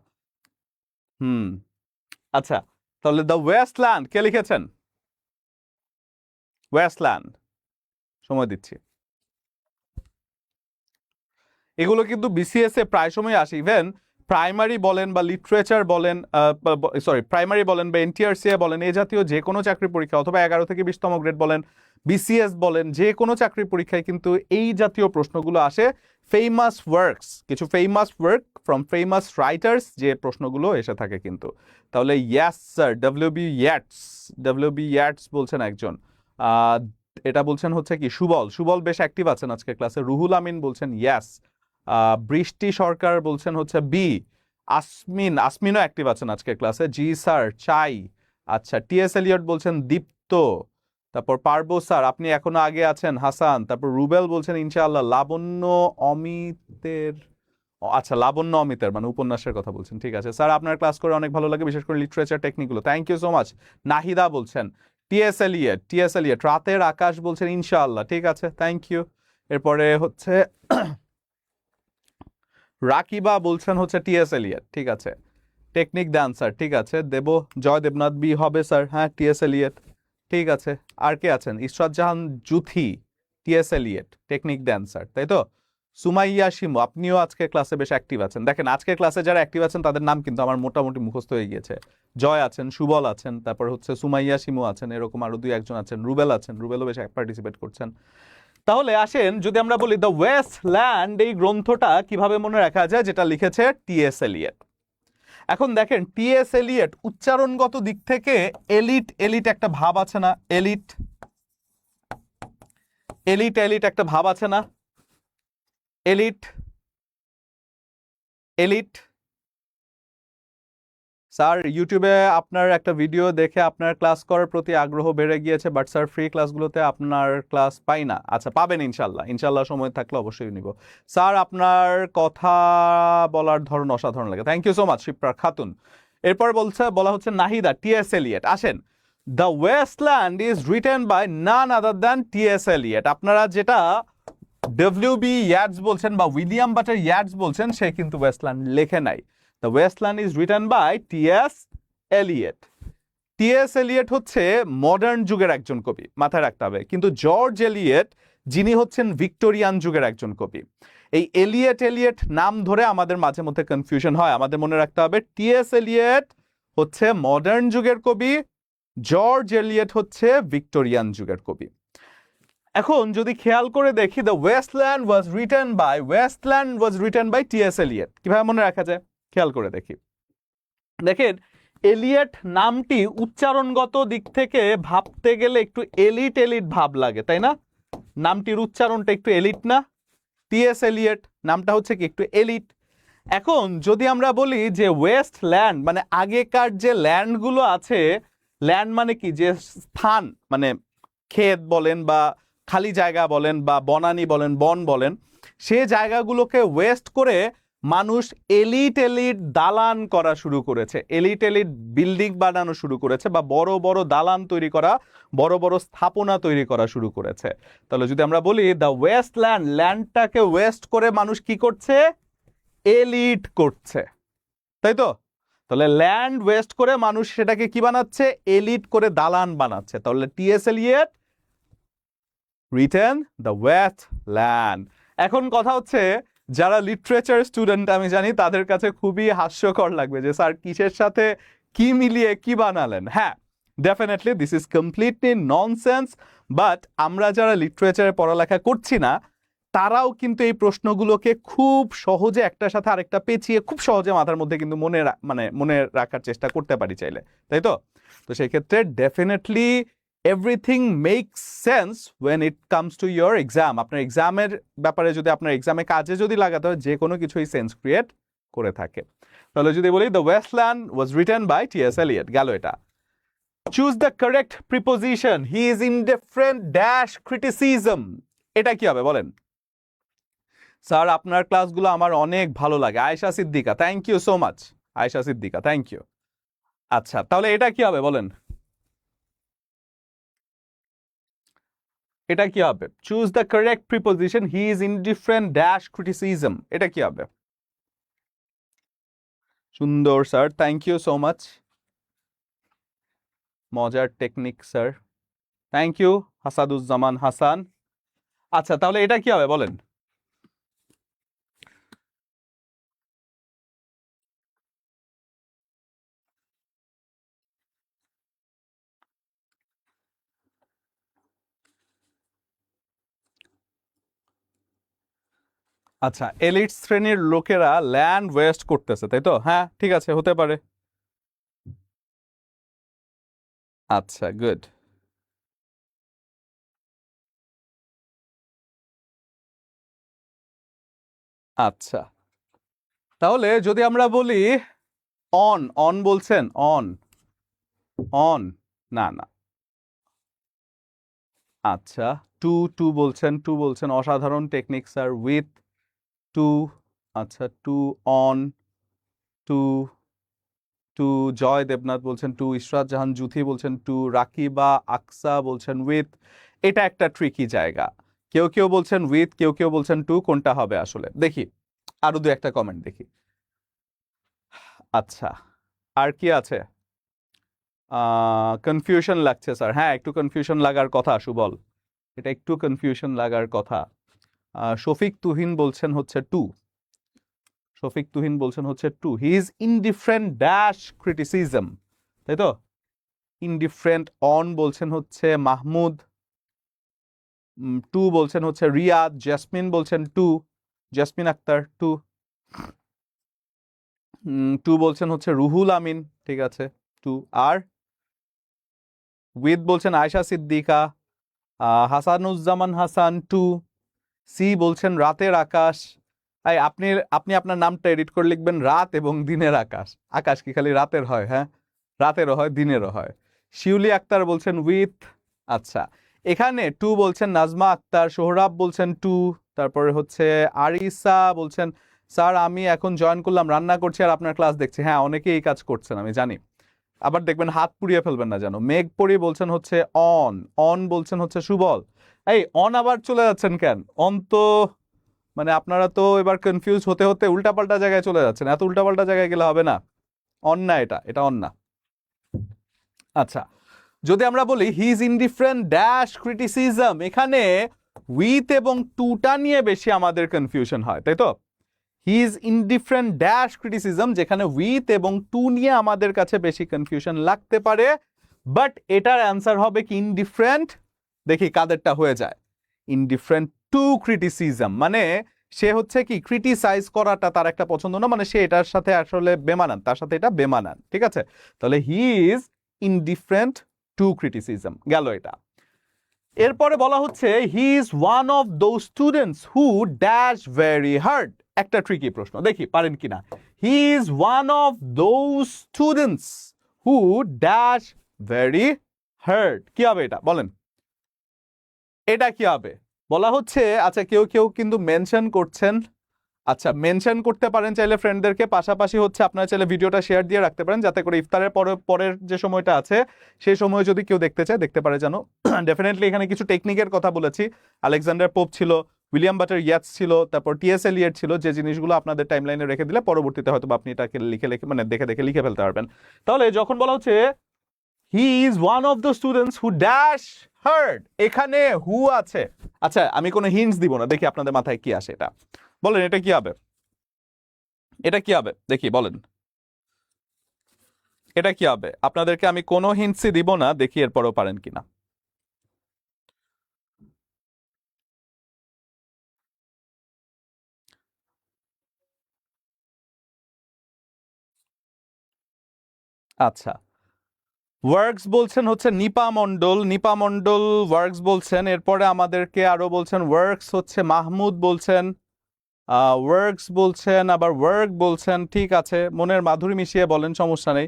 আচ্ছা, তাহলে দ্য ওয়েস্টল্যান্ড কে লিখেছেন? ওয়েস্টল্যান্ড, সময় দিচ্ছি। এগুলো কিন্তু বিসিএস এ প্রায় সময় আসে। ইভেন প্রাইমারি বলেন বা লিটারেচার বলেন, সরি প্রাইমারি বলেন বা এনটিআরসিএ বলেন, এই জাতীয় যে কোনো চাকরি পরীক্ষা অথবা 11 থেকে 20তম গ্রেড বলেন, বিসিএস বলেন, যে কোনো চাকরি পরীক্ষায় কিন্তু এই জাতীয় প্রশ্নগুলো আসে। ফেমাস ওয়ার্কস, কিছু famous work from famous writers, যে প্রশ্নগুলো এসে থাকে কিন্তু। তাহলে yes sir, W B Yeats বলছেন একজন। এটা বলছেন হচ্ছে কি সুবল, সুবল বেশ অ্যাক্টিভ আছেন আজকে ক্লাসে। রুহুল আমিন বলছেন ইয়াস। বৃষ্টি সরকার বলছেন হচ্ছে বি। আসমিনও অ্যাক্টিভ আছেন আজকে ক্লাসে। জি স্যার, চাই। আচ্ছা, টিএস এলিয়ট বলছেন দীপ্ত। তারপর পারবো স্যার, আপনি এখনো আগে আছেন। হাসান। তারপর রুবেল বলছেন ইনশাআল্লাহ। লাবণ্য অমিতের, আচ্ছা লাবণ্য অমিতের মানে উপন্যাসের কথা বলছেন, ঠিক আছে স্যার, আপনার ক্লাস করে অনেক ভালো লাগে, বিশেষ করে লিটারেচার টেকনিকগুলো। Thank you so much. Nahida বলছেন টিএস এলিয়ট। রাতের আকাশ বলছেন ইনশাআল্লাহ, ঠিক আছে, থ্যাংক ইউ। এরপরে হচ্ছে রাকিবা বলছেন হচ্ছে টিএস এলিয়ট, ঠিক আছে। টেকনিক দেন স্যার, ঠিক আছে দেব। জয় দেবনাথ বি হবে স্যার, হ্যাঁ টিএস এলিয়ট, ঠিক আছে। আর কে আছেন? ইশরাত জাহান জুথি, টিএস এলিয়ট, টেকনিক দেন স্যার, তাই তো। সুমাইয়া শিমু, আপনিও আজকে ক্লাসে বেশ অ্যাক্টিভ আছেন। দেখেন আজকের ক্লাসে যারা অ্যাক্টিভ আছেন তাদের নাম কিন্তু আমার মোটামুটি মুখস্থ হয়ে গিয়েছে। জয় আছেন, সুবল আছেন, তারপর হচ্ছে সুমাইয়া শিমু আছেন, এরকম আরো 2-1জন আছেন। রুবেল আছেন, রুবেলও বেশ পার্টিসিপেট করছেন। তাহলে আসেন যদি আমরা বলি দ্য ওয়েস্টল্যান্ড, এই গ্রন্থটা কিভাবে মনে রাখা যায়, যেটা লিখেছে টিএস এলিয়ট। এখন দেখেন টিএস এলিয়ট উচ্চারণগত দিক থেকে এলিট, এলিট একটা ভাব আছে না, এলিট, এলিট এলিট একটা ভাব আছে না, এলিট এলিট। স্যার ইউটিউবে আপনার একটা ভিডিও দেখে আপনার ক্লাস করার প্রতি আগ্রহ বেড়ে গিয়েছে, বাট স্যার ফ্রি ক্লাসগুলোতে আপনার ক্লাস পাই না। আচ্ছা, পাবেন ইনশাল্লাহ, ইনশাল্লাহ সময় থাকলে অবশ্যই নিব। স্যার আপনার কথা বলার ধরন অসাধারণ লাগে, thank you so much Shipra Khatun. এরপর বলা হচ্ছে নাহিদা টি.এস. এলিয়ট। আসেন, the Waste Land is written by none other than T S. Eliot. আপনারা যেটা ডব্লিউ.বি. ইয়াটস বলছেন বা উইলিয়াম বাটার ইয়াটস বলছেন, সে কিন্তু ওয়েস্টল্যান্ড লেখে নাই। The Waste Land is written by T S. Eliot. T S. Eliot হচ্ছে মডার্ন যুগের একজন কবি, মাথায় রাখতে হবে। কিন্তু জর্জ এলিয়ট যিনি হচ্ছেন ভিক্টোরিয়ান যুগের একজন কবি। এই এলিয়ট এলিয়ট নাম ধরে আমাদের মাঝে মধ্যে কনফিউশন হয়, আমাদের মনে রাখতে হবে টি.এস. এলিয়ট হচ্ছে মডার্ন যুগের কবি, জর্জ এলিয়ট হচ্ছে ভিক্টোরিয়ান যুগের কবি। এখন যদি খেয়াল করে দেখি, the Waste Land was written by T S. Eliot, কিভাবে মনে রাখা যায় খেয়াল করে দেখি। দেখেন, এলিয়ট নামটি উচ্চারণগত দিক থেকে ভাবতে গেলে একটু এলিট এলিট ভাব লাগে, তাই না? নামটির উচ্চারণটা একটু এলিট না? টি.এস. এলিয়ট নামটা হচ্ছে কি একটু এলিট। এখন যদি আমরা বলি যে ওয়েস্টল্যান্ড মানে আগেকার যে ল্যান্ডগুলো আছে, ল্যান্ড মানে কি যে স্থান, মানে ক্ষেত বলেন বা খালি জায়গা বলেন বা বনানি বলেন, বন বলেন, সে জায়গাগুলোকে ওয়েস্ট করে মানুষ এলিট এলিট দালান করা শুরু করেছে, এলিট এলিট বিল্ডিং বানানো শুরু করেছে, বা বড় বড় দালান তৈরি করা, বড় বড় স্থাপনা তৈরি করা শুরু করেছে। তাহলে যদি আমরা বলি দ্য ওয়েস্টল্যান্ড, ল্যান্ডটাকে ওয়েস্ট করে মানুষ কি করছে? এলিট করছে, তাই তো? তাহলে ল্যান্ড ওয়েস্ট করে মানুষ সেটাকে কি বানাচ্ছে? এলিট করে দালান বানাচ্ছে। তাহলে T S. Eliot written the Waste Land. এখন কথা হচ্ছে, যারা লিটারেচার স্টুডেন্ট আমি জানি তাদের কাছে খুবই হাস্যকর লাগবে যে স্যার কিসের সাথে কি মিলিয়ে কি বানালেন। হ্যাঁ, definitely this is completely nonsense, but আমরা যারা লিটারেচারে পড়ালেখা করছি না তারাও কিন্তু এই প্রশ্নগুলোকে খুব সহজে একটার সাথে আরেকটা পেঁচিয়ে খুব সহজে মাথার মধ্যে কিন্তু মনে রাখার চেষ্টা করতে পারি চাইলে, তাই তো? তো সেই ক্ষেত্রে definitely everything makes sense when it comes to your exam. আপনার এক্সামের ব্যাপারে যদি আপনার এক্সামে কাজে যদি লাগাতে হয়, যে কোনো কিছুই সেন্স ক্রিয়েট করে থাকে। তাহলে যদি বলি the Waste Land was written by T S. Eliot, গেল এটা। Choose the correct preposition, he is indifferent dash criticism. এটা কি হবে বলেন? স্যার আপনার ক্লাসগুলো আমার অনেক ভালো লাগে, Ayesha Siddika, thank you so much Ayesha Siddika, thank you. আচ্ছা, তাহলে এটা কি হবে বলেন? এটা কি হবে? Choose the correct preposition, he is indifferent dash criticism, এটা কি হবে? সুন্দর sir, thank you so much. মজার technique sir, thank you Hasaduzzaman Hasan. আচ্ছা, তাহলে এটা কি হবে বলেন? আচ্ছা, এলিট শ্রেণীর লোকেরা ল্যান্ড ওয়েস্ট করতেছে, তাই তো? হ্যাঁ, ঠিক আছে, হতে পারে। আচ্ছা, গুড। আচ্ছা, তাহলে যদি আমরা বলি অন, অন বলছেন, অন অন, না না। আচ্ছা, টু, টু বলছেন, অসাধারণ টেকনিক স্যার। উইথ, টু, আচ্ছা, টু অন, টু, টু জয় দেবনাথ বলছেন টু, ইশরাত জাহান জুথি বলছেন টু, রাকিবা আকসা বলছেন উইথ। এটা একটা ট্রিকি জায়গা, কেউ কেউ বলছেন উইথ, কেউ কেউ বলছেন টু, কোনটা হবে আসলে? দেখি আরো দু একটা কমেন্ট দেখি। আচ্ছা, আর কি আছে? কনফিউশন লাগছে স্যার, হ্যাঁ একটু কনফিউশন লাগার কথা সুবল, এটা একটু কনফিউশন লাগার কথা। শফিক তুহিন বলছেন হচ্ছে টু, শফিক তুহিন বলছেন হচ্ছে to, he is indifferent dash criticism, তাই তো? ইনডিফারেন্ট অন বলছেন হচ্ছে মাহমুদ, টু বলছেন হচ্ছে রিয়াদ, জেসমিন বলছেন to, Jasmine Akter to, to বলছেন হচ্ছে রুহুল আমিন, ঠিক আছে টু। আর উইথ বলছেন আয়েশা সিদ্দিকা, হাসানুজ্জামান হাসান 2, সি বলছেন রাতের আকাশ। আপনি আপনি আপনার নামটা এডিট করে লিখবেন রাত এবং দিনের আকাশ। আকাশ কি খালি রাতের হয়? হ্যাঁ, রাতেরও হয়, দিনেরও হয়। শিউলি আক্তার বলছেন উইথ। আচ্ছা, এখানে 2 বলছেন নাজমা আক্তার। সোহরাব বলছেন 2। তারপরে হচ্ছে আরিসা বলছেন স্যার আমি এখন জয়েন করলাম, রান্না করছি আর আপনার ক্লাস দেখছি। হ্যাঁ, অনেকেই এই কাজ করছেন আমি জানি। আবার দেখবেন হাত পুড়িয়ে ফেলবেন না যেন। মেঘপরি বলছেন হচ্ছে অন। অন বলছেন হচ্ছে সুবল। এই অন আবার চলে যাচ্ছেন কেন? অন তো মানে আপনারা তো এবার কনফিউজ হতে হতে উল্টাপাল্টা জায়গায় চলে যাচ্ছেন। এত উল্টাপাল্টা জায়গায় গেলে হবে না। অন না, এটা অন না। আচ্ছা, যদি আমরা বলি হি ইজ ইনডিফারেন্ট ড্যাশ ক্রিটিসিজম, এখানে উইথ এবং টুটা নিয়ে বেশি আমাদের কনফিউশন হয়, তাই তো? হি ইজ ইনডিফারেন্ট ড্যাশ ক্রিটিসিজম, যেখানে উইথ এবং টু নিয়ে আমাদের কাছে বেশি কনফিউশন লাগতে পারে, বাট এটার অ্যান্সার হবে কি ইনডিফারেন্ট। দেখি কাদেরটা হয়ে যায়। ইনডিফারেন্ট টু ক্রিটিসিজম মানে সে হচ্ছে কি ক্রিটিসাইজ করাটা তার একটা পছন্দ না, মানে সে এটার সাথে আসলে বেমানান, তার সাথে এটা বেমানান। ঠিক আছে, তাহলে হি ইজ ইনডিফারেন্ট টু ক্রিটিসিজম গেল এটা। এরপরে বলা হচ্ছে হি is one of those students who dash very hard. একটা ট্রিকি প্রশ্ন, দেখি পারেন কিনা। হি is one of those students who dash very hard. কি হবে এটা বলেন? এটা কি হবে? বলা হচ্ছে, আচ্ছা কেউ কেউ কিন্তু মেনশন করছেন। আচ্ছা, মেনশন করতে পারেন চাইলে ফ্রেন্ডদেরকে, পাশাপাশি হচ্ছে আপনারা চাইলে ভিডিওটা শেয়ার দিয়ে রাখতে পারেন, যাতে করে ইফতারের পরের যে সময়টা আছে সেই সময় যদি কেউ দেখতে চায় দেখতে পারে যেন। ডেফিনেটলি এখানে কিছু টেকনিকের কথা বলেছি। আলেকজান্ডার পোপ ছিল, উইলিয়াম বাটার ইয়াটস ছিল, তারপর টিএস এলিয়ট ছিল, যে জিনিসগুলো আপনাদের টাইমলাইনে রেখে দিলে পরবর্তীতে হয়তো আপনি এটাকে লিখে মানে দেখে দেখে লিখে ফেলতে পারবেন। তাহলে যখন বলা হচ্ছে হি is one of the students who dash hard, এখানে হু আছে। আচ্ছা, আমি কোনো হিন্টস দিব না, দেখি আপনাদের মাথায় কি আসে। এটা বলেন, এটা কি হবে? এটা কি হবে দেখি বলেন, এটা কি হবে? আপনাদেরকে আমি কোনো হিন্টসই দিব না, দেখি এরপরও পারেন কিনা। আচ্ছা, ওয়ার্কস বলছেন হচ্ছে নিপা মন্ডল। নিপা মন্ডল ওয়ার্কস বলছেন। এরপরে আমাদেরকে আরো বলছেন ওয়ার্কস হচ্ছে মাহমুদ বলছেন, ওয়ার্কস বলছেন, আবার ওয়ার্ক বলছেন। ঠিক আছে, মনের মাধুরী মিশিয়ে বলেন, সমস্যা নেই।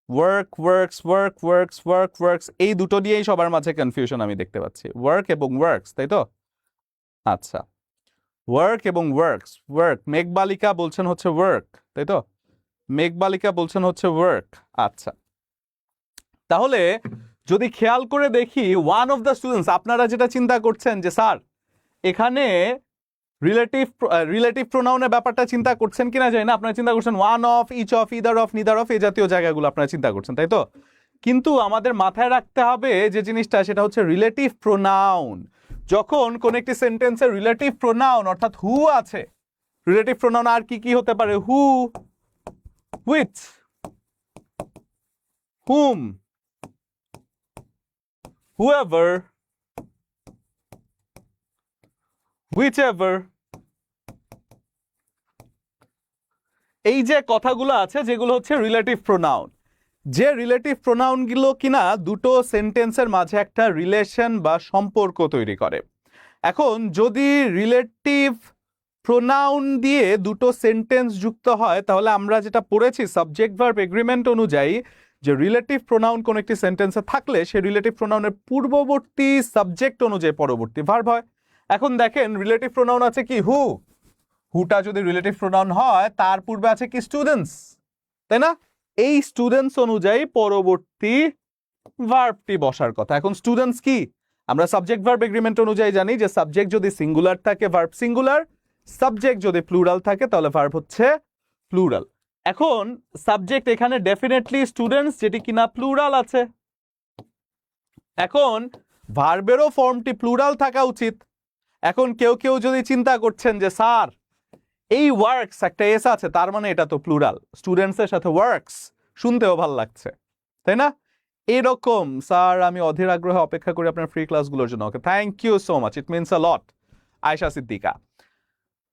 Work works work works work works, এই দুটো দিয়েই সবার মাঝে কনফিউশন আমি দেখতে পাচ্ছি, ওয়ার্ক এবং ওয়ার্কস, তাই তো? আচ্ছা, ওয়ার্ক এবং ওয়ার্কস। ওয়ার্ক, মেঘবালিকা বলছেন হচ্ছে ওয়ার্ক, তাই তো? মেঘবালিকা বলছেন হচ্ছে ওয়ার্ক। আচ্ছা, তাহলে যদি খেয়াল করে দেখি ওয়ান অফ দ্য স্টুডেন্টস, আপনারা যেটা চিন্তা করছেন যে স্যার এখানে রিলেটিভ প্রোনাউনের ব্যাপারটা চিন্তা করছেন কিনা জানি না, আপনারা চিন্তা করছেন one of, each of, either of, neither of, এই জাতীয় জায়গাগুলো আপনারা চিন্তা করছেন, তাই তো? কিন্তু আমাদের মাথায় রাখতে হবে যে জিনিসটা, সেটা হচ্ছে রিলেটিভ প্রোনাউন। যখন কোন একটি সেন্টেন্সে রিলেটিভ প্রোনাউন অর্থাৎ হু আছে, রিলেটিভ প্রোনাউন আর কি কি হতে পারে? হু, হুইচ, হুম, হুএভার, হুইচএভার। এই যে কথাগুলো আছে যেগুলো হচ্ছে রিলেটিভ প্রোনাউন, যে রিলেটিভ প্রোনাউনগুলো কিনা দুটো সেন্টেন্সের মাঝে একটা রিলেশন বা সম্পর্ক তৈরি করে। এখন যদি রিলেটিভ প্রোনাউন দিয়ে দুটো সেন্টেন্স যুক্ত হয়, তাহলে আমরা যেটা পড়েছি সাবজেক্ট ভার্ব এগ্রিমেন্ট অনুযায়ী, যে রিলেটিভ প্রোনাউন কোন একটি সেন্টেন্সে থাকলে সেই রিলেটিভ প্রোনাউনের পূর্ববর্তী সাবজেক্ট অনুযায়ী পরবর্তী ভার্ব হয়। এখন দেখেন রিলেটিভ প্রোনাউন আছে কি হু, হুটা যদি রিলেটিভ প্রোনাউন হয় তার পূর্বে আছে কি স্টুডেন্টস, তাই না? এই স্টুডেন্টস অনুযায়ী পরবর্তী ভার্বটি বসার কথা। এখন স্টুডেন্টস কি, আমরা সাবজেক্ট ভার্ব এগ্রিমেন্ট অনুযায়ী জানি যে সাবজেক্ট যদি সিঙ্গুলার থাকে ভার্ব সিঙ্গুলার, সাবজেক্ট যদি প্লুরাল থাকে তাহলে ভার্ব হচ্ছে প্লুরাল। এখন সাবজেক্ট এখানে ডেফিনেটলি স্টুডেন্টস, যেটি কিনা প্লুরাল আছে। এখন ভার্বেরও ফর্মটি প্লুরাল থাকা উচিত। এখন কেউ কেউ যদি চিন্তা করছেন যে স্যার এই ওয়ার্কস একটা এস আছে, তার মানে এটা তো প্লুরাল, স্টুডেন্টস এর সাথে ওয়ার্কস, শুনতেও ভাল লাগছে, তাই না? এরকম স্যার আমি অধীর আগ্রহে অপেক্ষা করি আপনার ফ্রি ক্লাসগুলোর জন্য। Okay, thank you so much, it means a lot. Ayesha Siddika.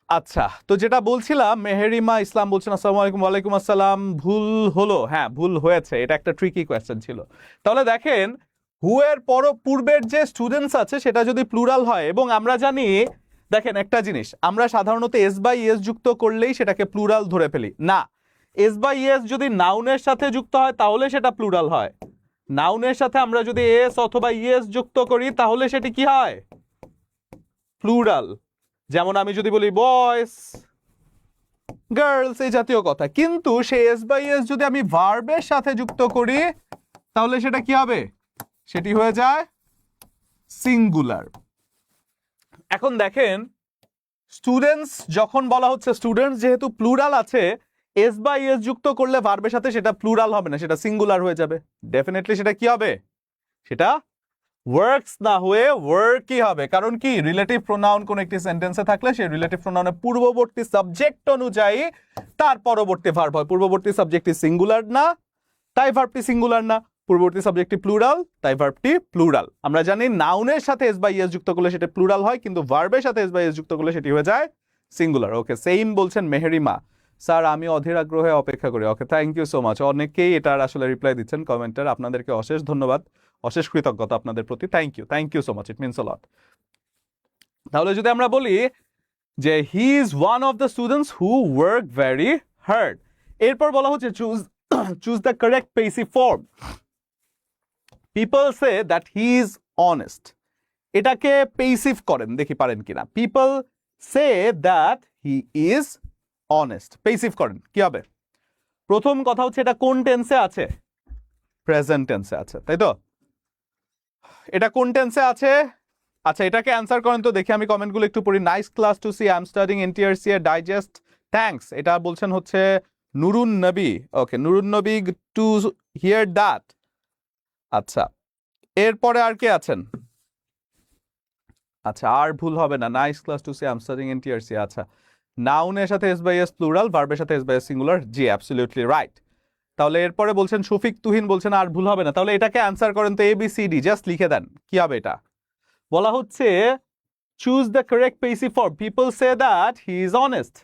আচ্ছা, তো যেটা বলছিলাম, মেহেরিমা ইসলাম বলছেন আসসালামু আলাইকুম। ওয়ালাইকুম আসসালাম। ভুল হলো? হ্যাঁ, ভুল হয়েছে, এটা একটা ট্রিকি কোয়েশ্চেন ছিল। তাহলে দেখেন হু এর পূর্বের যে স্টুডেন্টস আছে সেটা যদি প্লুরাল হয়, এবং আমরা জানি, দেখেন একটা জিনিস, আমরা সাধারণত এস বাই এস যুক্ত করলেই সেটাকে প্লুরাল ধরে ফেলি না। এস বাই এস যদি নাউনের সাথে যুক্ত হয় তাহলে সেটা প্লুরাল হয়। নাউনের সাথে আমরা যদি এস অথবা ইএস যুক্ত করি তাহলে সেটি কি হয়? প্লুরাল। যেমন আমি যদি বলি বয়েস, গার্লস, এই জাতীয় কথা। কিন্তু সেই এস বাই এস যদি আমি ভার্বের সাথে যুক্ত করি তাহলে সেটা কি হবে? সেটি হয়ে যায় সিঙ্গুলার। এখন দেখেন, স্টুডেন্টস যখন বলা হচ্ছে, স্টুডেন্টস যেহেতু প্লুরাল আছে, এস বাই এস যুক্ত করলে ভার্বের সাথে সেটা প্লুরাল হবে না, সেটা সিঙ্গুলার হয়ে যাবে। ডেফিনেটলি সেটা কি হবে? সেটা ওয়ার্কস না হয়ে ওয়ার্কই হবে। কারণ কি, রিলেটিভ প্রোনাউন কোন একটি সেন্টেন্সে থাকলে সেই রিলেটিভ প্রোনাউনের পূর্ববর্তী সাবজেক্ট অনুযায়ী তার পরবর্তী ভার্ব হয়। পূর্ববর্তী সাবজেক্টটি সিঙ্গুলার না, তাই ভার্বটি সিঙ্গুলার না। পূর্ববর্তী সাবজেক্টটি প্লুরাল, তাই ভার্বটি প্লুরাল। আমরা জানি নাউনের সাথে এস বাই এস যুক্ত করলে সেটা প্লুরাল হয়, কিন্তু ভার্বের সাথে এস বাই এস যুক্ত করলে সেটি হয়ে যায় সিঙ্গুলার। ওকে, সেম বলছেন মেহেরিমা। স্যার আমি অধীর আগ্রহে অপেক্ষা করি। ওকে, থ্যাংক ইউ সো মাচ। অনেকেই এটার আসলে রিপ্লাই দিচ্ছেন কমেন্টের, আপনাদেরকে অশেষ ধন্যবাদ, অশেষ কৃতজ্ঞতা আপনাদের প্রতি। Thank you so much, it means a lot. তাহলে যদি আমরা বলি যে he is one of the students who work very hard, এরপর বলা হচ্ছে choose the correct passive form. People say that he is honest, এটাকে পেসিভ করেন, দেখি পারেন কিনা। People say that he is honest, passive করেন, কি হবে? প্রথম কথা হচ্ছে এটা কোন টেন্সে আছে? প্রেজেন্ট টেন্সে আছে, তাই তো? এটা কোন টেন্সে আছে? আচ্ছা, এটাকে অ্যান্সার করেন তো দেখি, আমি কমেন্টগুলো একটু পড়ি। Nice class to C, I am studying NTRC এর ডাইজেস্ট, থ্যাঙ্কস। এটা বলছেন হচ্ছে নুরুন নবী। ওকে, নুরুন নবী টু হিয়ার দ্যাট। আচ্ছা, এরপরে আর কে আছেন? আচ্ছা, আর ভুল হবে না। Nice class to C, I am studying NTRC. আচ্ছা, নাউনের সাথে এস বাই এস প্লুরাল, ভার্বের সাথে এস বাই এস সিঙ্গুলার। জি, অ্যাবসলিউটলি রাইট। তাহলে এরপরে বলছেন শফিক তুহিন বলছেন আর ভুল হবে না। তাহলে এটাকে অ্যান্সার করেন তো, ABCD জাস্ট লিখে দেন, কি হবে এটা? বলা হচ্ছে choose the correct passive form. People say that he is honest,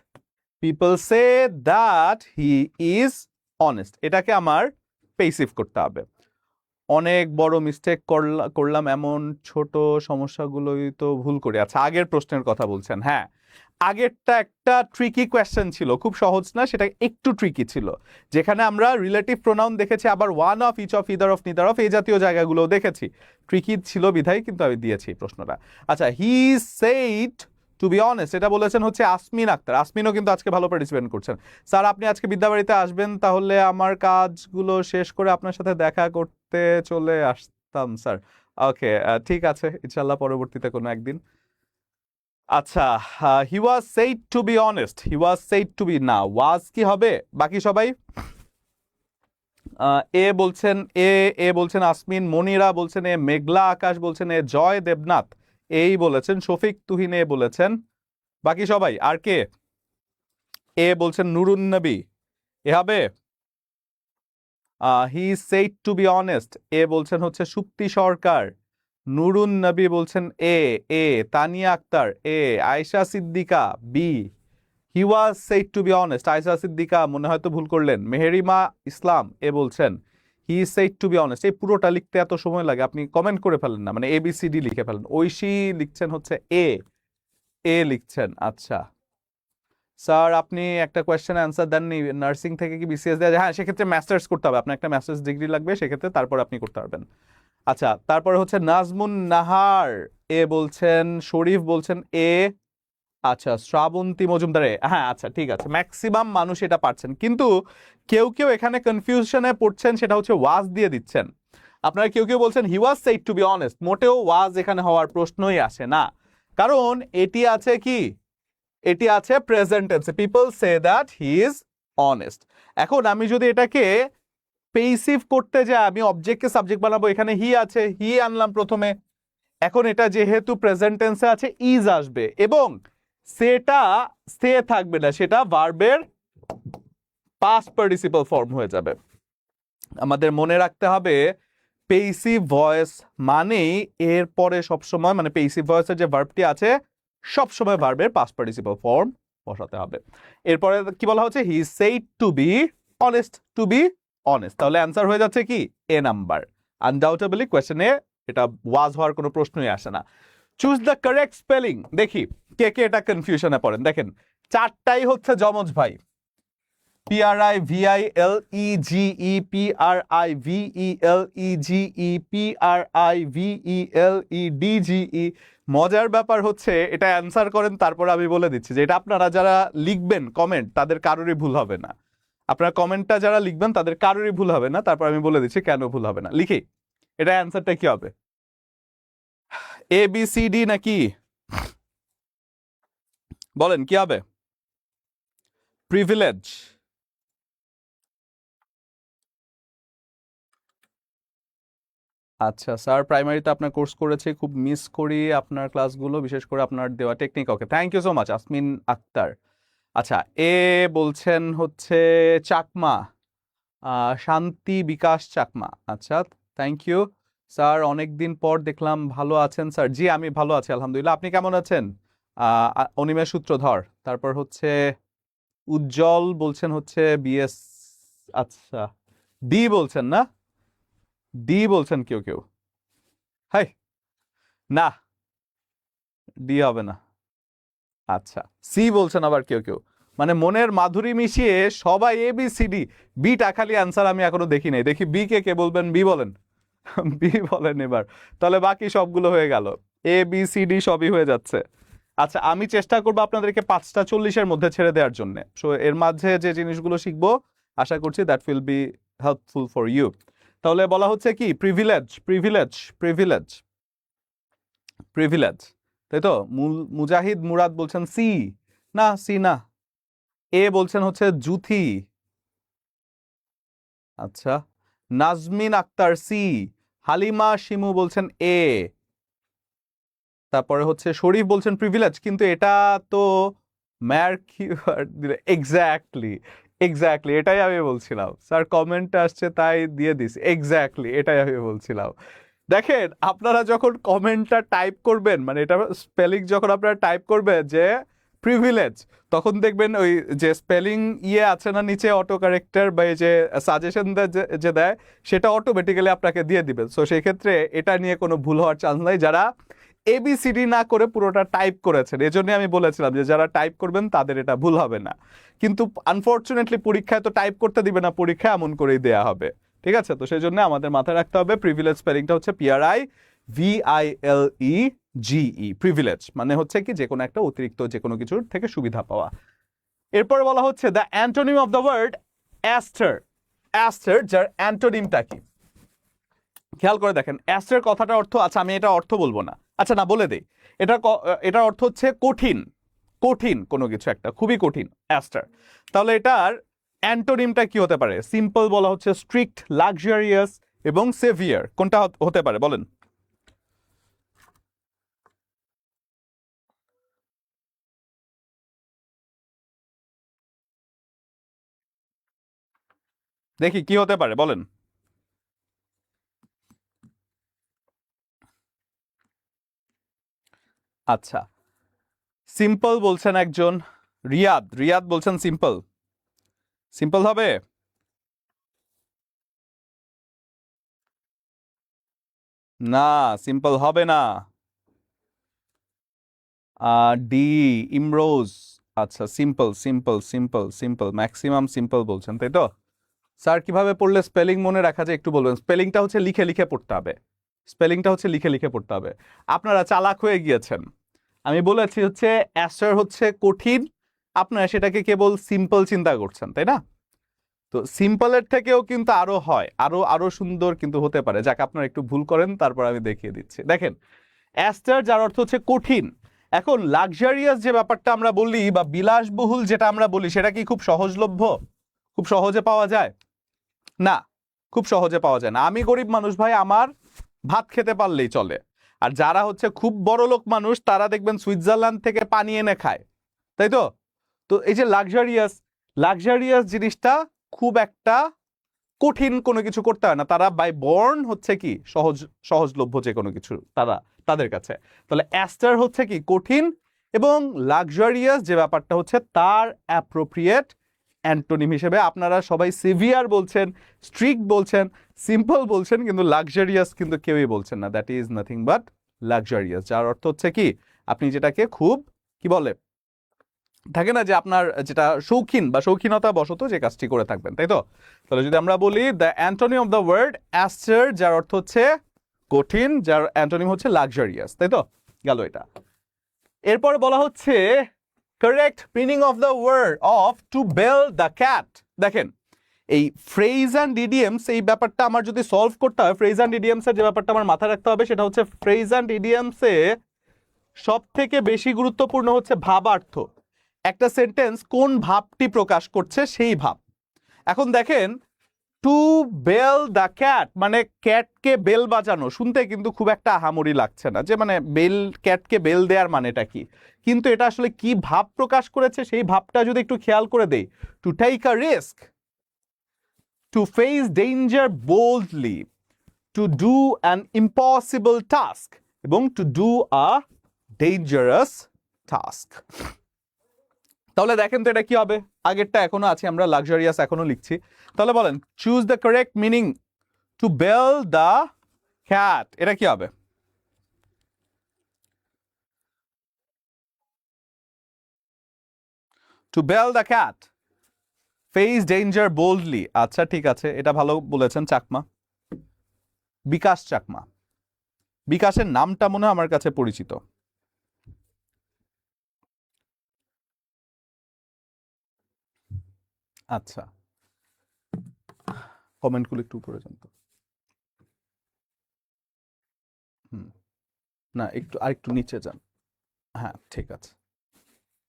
people say that he is honest, এটাকে আমার পেসিভ করতে হবে। অনেক বড় মিস্টেক করলাম, এমন ছোট সমস্যাগুলোই তো ভুল করি। আচ্ছা, আগের প্রশ্নের কথা বলছেন? হ্যাঁ, আগেরটা একটা ট্রিকি কোয়েশ্চেন ছিল, খুব সহজ না, সেটা একটু ট্রিকি ছিল, যেখানে আমরা রিলেটিভ প্রোনাউন দেখেছি, আবার one of, each of, either of, neither of, এই জাতীয় জায়গাগুলো দেখেছি। ট্রিকি ছিল বিধায় কিন্তু আমি দিয়েছি প্রশ্নটা। আচ্ছা, হি সেইড টু বি অনেস্ট, এটা বলেছেন হচ্ছে আসমিন আক্তার। আসমিনও কিন্তু আজকে ভালো পার্টিসিপেট করছেন। স্যার আপনি আজকে বিদ্যাবাড়িতে আসবেন, তাহলে আমার কাজগুলো শেষ করে আপনার সাথে দেখা করতে চলে আসতাম স্যার। ওকে, ঠিক আছে, ইনশাল্লাহ পরবর্তীতে কোনো একদিন। আচ্ছা, he was said to be honest, he was said to be, না ওয়াজ কি হবে? বাকি সবাই এ বলছেন, এ বলছেন আসমিন, মনিরা বলছেন এ, মেঘলা আকাশ বলছেন এ, জয় দেবনাথ এই বলেছেন, শফিক তুহিন এ বলেছেন। বাকি সবাই আর কে? এ বলছেন নুরুন নবী, এ হবে। He said to be honest, A বলছেন হচ্ছে সুপ্তি সরকার। নুরুন নবী বলছেন A, Tania Akter A, Ayesha Siddika B. He was said to be honest, Ayesha Siddika মনে হয়তো ভুল করলেন। মেহেরিমা ইসলাম এ বলছেন he said to be honest. এই পুরোটা লিখতে এত সময় লাগে, আপনি কমেন্ট করে ফেলেন না, মানে ABCD লিখে ফেলেন। ঐশী লিখছেন হচ্ছে এ লিখছেন। আচ্ছা স্যার, আপনি একটা কোয়েশ্চেন অ্যান্সার দেননি, নার্সিং থেকে কি BCS দেওয়া যায়? হ্যাঁ, সেক্ষেত্রে মাস্টার্স করতে হবে, আপনার একটা মাস্টার্স ডিগ্রি লাগবে, সেক্ষেত্রে তারপর আপনি করতে পারবেন। আচ্ছা, তারপরে হচ্ছে নাজমুন নাহার এ বলছেন, শরীফ বলছেন এ। আচ্ছা, শ্রাবন্তী মজুমদার এ। হ্যাঁ, আচ্ছা ঠিক আছে, ম্যাক্সিমাম মানুষ এটা পারছেন, কিন্তু কেউ কেউ এখানে কনফিউশনে পড়ছেন, সেটা হচ্ছে ওয়াজ দিয়ে দিচ্ছেন। আপনারা কেউ কেউ বলছেন হি was said to be honest, মোটেও ওয়াজ এখানে হওয়ার প্রশ্নই আসে না, কারণ এটি আছে কি, এটি আছে প্রেজেন্ট টেন্সে। People say that he is honest. এখন আমি যদি এটাকে পেসিভ করতে যাই, আমি অবজেক্টকে সাবজেক্ট বানাবো, এখানে হি আছে, হি আনলাম প্রথমে। এখন এটা যেহেতু প্রেজেন্ট টেন্সে আছে, ইজ আসবে, এবং সেটা সে থাকবে না, সেটা ভার্বের পাস্ট পার্টিসিপল ফর্ম হয়ে যাবে। আমাদের মনে রাখতে হবে পেসিভ ভয়েস মানেই এরপরে সবসময়, মানে পেসিভ ভয়েসের যে ভার্বটি আছে সবসময় ভার্বের পাস্ট পার্টিসিপল ফর্ম বসাতে হবে। এরপরে কি বলা হচ্ছে? He said to be honest, to be honest. তাহলে অ্যান্সার হয়ে যাচ্ছে কি? এ নাম্বার। আনডাউটেবলি কোয়েশ্চেনে এটা ওয়াজ হওয়ার কোনো প্রশ্নই আসে না। Choose the correct spelling. দেখি কে কে এটা কনফিউশনে পড়েন। দেখেন চারটাই হচ্ছে যমজ ভাই, PRIVILEGE, PRIVELEGE, PRIVELEDGE। মজার ব্যাপার হচ্ছে এটা অ্যান্সার করেন, তারপর আমি বলে দিচ্ছি যে এটা আপনারা যারা লিখবেন কমেন্ট তাদের কারোরই ভুল হবে না। আপনারা কমেন্টটা যারা লিখবেন তাদের কারোরই ভুল হবে না, তারপর আমি বলে দিচ্ছি কেন ভুল হবে না। লিখি এটা অ্যান্সারটা কি হবে, ABCD নাকি? বলেন কি হবে? প্রিভিলেজ। আচ্ছা স্যার, প্রাইমারিতে আপনার কোর্স করেছি, খুব মিস করি আপনার ক্লাসগুলো, বিশেষ করে আপনার দেওয়া technique. Okay, thank you so much Asmin Akter. আচ্ছা, এ বলছেন হচ্ছে চাকমা, শান্তি বিকাশ চাকমা। আচ্ছা, থ্যাংক ইউ স্যার, অনেক দিন পর দেখলাম, ভালো আছেন স্যার? জি আমি ভালো আছি আলহামদুলিল্লাহ, আপনি কেমন আছেন? অনিমেষ সূত্রধর। তারপর হচ্ছে উজ্জ্বল বলছেন হচ্ছে BS। আচ্ছা, ডি বলছেন না? ডি বলছেন কেউ কেউ? হাই না, ডি হবে না। আচ্ছা, সি বলছেন আবার কেউ কেউ। মানে মনের মাধুরী মিশিয়ে সবাই ABCD, বিটা খালি অ্যান্সার আমি এখনো দেখি নাই। দেখি বি কে কে বলবেন, বি বলেন। বি বলেন এবার, তাহলে বাকি সবগুলো হয়ে গেল, ABCD সবই হয়ে যাচ্ছে। আচ্ছা, আমি চেষ্টা করবো আপনাদেরকে 5:40-এর মধ্যে ছেড়ে দেওয়ার জন্য। সো এর মাঝে যে জিনিসগুলো শিখবো আশা করছি that will be helpful for you. তাহলে বলা হচ্ছে কি প্রিভিলেজ, প্রিভিলেজ, প্রিভিলেজ, প্রিভিলেজ, তাই তো? মুজাহিদ মুরাদ বলছেন সি, না সি না। এ বলছেন হচ্ছে জুথি। আচ্ছা, নাজমিন আক্তার সি। হালিমা শিমু বলছেন এ। তারপরে হচ্ছে শরীফ বলছেন প্রিভিলেজ, কিন্তু এটা তো এক্স্যাক্টলি, এক্স্যাক্টলি এটাই আমি বলছিলাম স্যার, কমেন্ট আসছে তাই দিয়ে দিস। এক্স্যাক্টলি এটাই আমি বলছিলাম। দেখেন আপনারা যখন কমেন্টটা টাইপ করবেন, মানে এটা স্পেলিং যখন আপনারা টাইপ করবেন যে প্রিভিলেজ, তখন দেখবেন ওই যে স্পেলিং আছে না নিচে অটো কারেক্টার বা এই যে সাজেশন যে দেয়, সেটা অটোমেটিক্যালি আপনাকে দিয়ে দিবেন। সো সেই ক্ষেত্রে এটা নিয়ে কোনো ভুল হওয়ার চান্স নাই, যারা ABCD না করে পুরোটা টাইপ করেছেন। এজন্য আমি বলেছিলাম যে যারা টাইপ করবেন তাদের এটা ভুল হবে না, কিন্তু আনফর্চুনেটলি পরীক্ষায় তো টাইপ করতে দিবে না, পরীক্ষা এমন করেই দেয়া হবে। ঠিক আছে, তো সেই জন্য আমাদের মাথায় রাখতে হবে প্রিভিলেজ স্পেলিংটা হচ্ছে PRIVILEGE, প্রিভিলেজ মানে হচ্ছে কি যে কোনো একটা অতিরিক্ত যে কোনো কিছুর থেকে সুবিধা পাওয়া। এরপর বলা হচ্ছে the antonym of the word aster. Aster যার অ্যান্টোনিমটা কি খেয়াল করে দেখেন। অ্যাস্টার কথাটার অর্থ, আচ্ছা আমি এটা অর্থ বলবো না, আচ্ছা না বলে দেই, এটার অর্থ হচ্ছে কঠিন, কঠিন কোনো কিছু একটা, খুবই কঠিন অ্যাস্টার। তাহলে এটার অ্যান্টোনিমটা কি হতে পারে? সিম্পল বলা হচ্ছে স্ট্রিক্ট, লাক্সারিয়াস এবং সেভিয়ার। কোনটা হতে পারে বলেন? দেখি কি হতে পারে বলেন। আচ্ছা, সিম্পল বলছেন একজন, রিয়াদ, রিয়াদ বলছেন সিম্পল, সিম্পল হবে? না, সিম্পল হবে না। ডি, ইমরোজ। আচ্ছা, simple simple simple simple, maximum simple বলছেন, তাই তো? স্যার কিভাবে পড়লে স্পেলিং মনে রাখা যায় একটু বলবেন? স্পেলিংটা হচ্ছে লিখে লিখে পড়তে হবে, স্পেলিংটা হচ্ছে লিখে লিখে পড়তে হবে। আপনারা চালাক হয়ে গিয়েছেন, আমি বলেছি হচ্ছে অ্যাস্টার হচ্ছে কঠিন, আপনারা সেটাকে কেবল সিম্পল চিন্তা করছেন, তাই না? তো সিম্পলের থেকেও কিন্তু আরো হয়, আরো আরো সুন্দর কিন্তু হতে পারে, যাকে আপনারা একটু ভুল করেন, তারপর আমি দেখিয়ে দিচ্ছি। দেখেন অ্যাস্টার যার অর্থ হচ্ছে কঠিন। এখন লাক্সারিয়াস যে ব্যাপারটা আমরা বলি বা বিলাসবহুল যেটা আমরা বলি, সেটা কি খুব সহজলভ্য, খুব সহজে পাওয়া যায়? না, খুব সহজে পাওয়া যায় না। আমি গরিব মানুষ ভাই, আমার ভাত খেতে পারলেই চলে। আর যারা হচ্ছে খুব বড় লোক মানুষ, তারা দেখবেন সুইজারল্যান্ড থেকে পানি এনে খায়, তাই তো? তো এই যে লাক্সারিয়াস, লাক্সারিয়াস জিনিসটা খুব একটা কঠিন কোনো কিছু করতে হয় না, তারা বাই বর্ন হচ্ছে কি সহজলভ্য যে কোনো কিছু তাদের কাছে। তাহলে অ্যাস্টার হচ্ছে কি কঠিন, এবং লাক্সারিয়াস যে ব্যাপারটা হচ্ছে তার অ্যাপ্রোপ্রিয়েট অ্যান্টোনিম হিসেবে আপনারা সবাই সিভিয়ার বলছেন, স্ট্রিক্ট বলছেন। সিম্পল বলছেন কিন্তু লাক্সারিয়াস কিন্তু কেউই বলছেন না, that is nothing but luxurious, যার অর্থ হচ্ছে কি আপনি যেটাকে খুব কি বলে থাকে না যে আপনার যেটা শৌখিন বা শৌখিনতা বশত যে কাজটি করে থাকবেন, তাই তো? তাহলে যদি আমরা বলি the antonym of the word aster, যার অর্থ হচ্ছে কঠিন, যার অ্যান্টোনিম হচ্ছে লাক্সারিয়াস, তাই তো? গেল এটা। এরপরে বলা হচ্ছে correct meaning of the word of to bell the cat. দেখেন এই ফ্রেজ অ্যান্ড ইডিয়মস, এই ব্যাপারটা আমার যদি সলভ করতে হয়, ফ্রেজ অ্যান্ড ইডিয়মসের যে ব্যাপারটা আমার মাথায় রাখতে হবে সেটা হচ্ছে ফ্রেজ অ্যান্ড ইডিয়মসে সব থেকে বেশি গুরুত্বপূর্ণ হচ্ছে ভাবার্থ। একটা সেন্টেন্স কোন ভাবটি প্রকাশ করছে সেই ভাব। এখন দেখেন টু বেল দ্য ক্যাট মানে ক্যাটকে বেল বাজানো, শুনতে কিন্তু খুব একটা আহামরি লাগছে না যে মানে বেল, ক্যাটকে বেল দেওয়ার মানেটা কি, কিন্তু এটা আসলে কি ভাব প্রকাশ করেছে সেই ভাবটা যদি একটু খেয়াল করে দেই, to take a risk, to face danger boldly, to do an impossible task এবং to do a dangerous task. তাহলে দেখেন তো এটা কি হবে, আগেরটা এখনো আছে, আমরা লাক্সারিয়াস এখনো লিখছি। তাহলে বলেন choose the correct meaning to bell the cat, এটা কি হবে? To bell the cat, face danger boldly. আচ্ছা ঠিক আছে, এটা ভালো বলেছেন চাকমা, বিকাশ চাকমা। বিকাশের নামটা মনে হয় আমার কাছে পরিচিত। আচ্ছা কমেন্টগুলো একটু উপরে যান তো। না একটু আরেকটু নিচে যান। হ্যাঁ ঠিক আছে,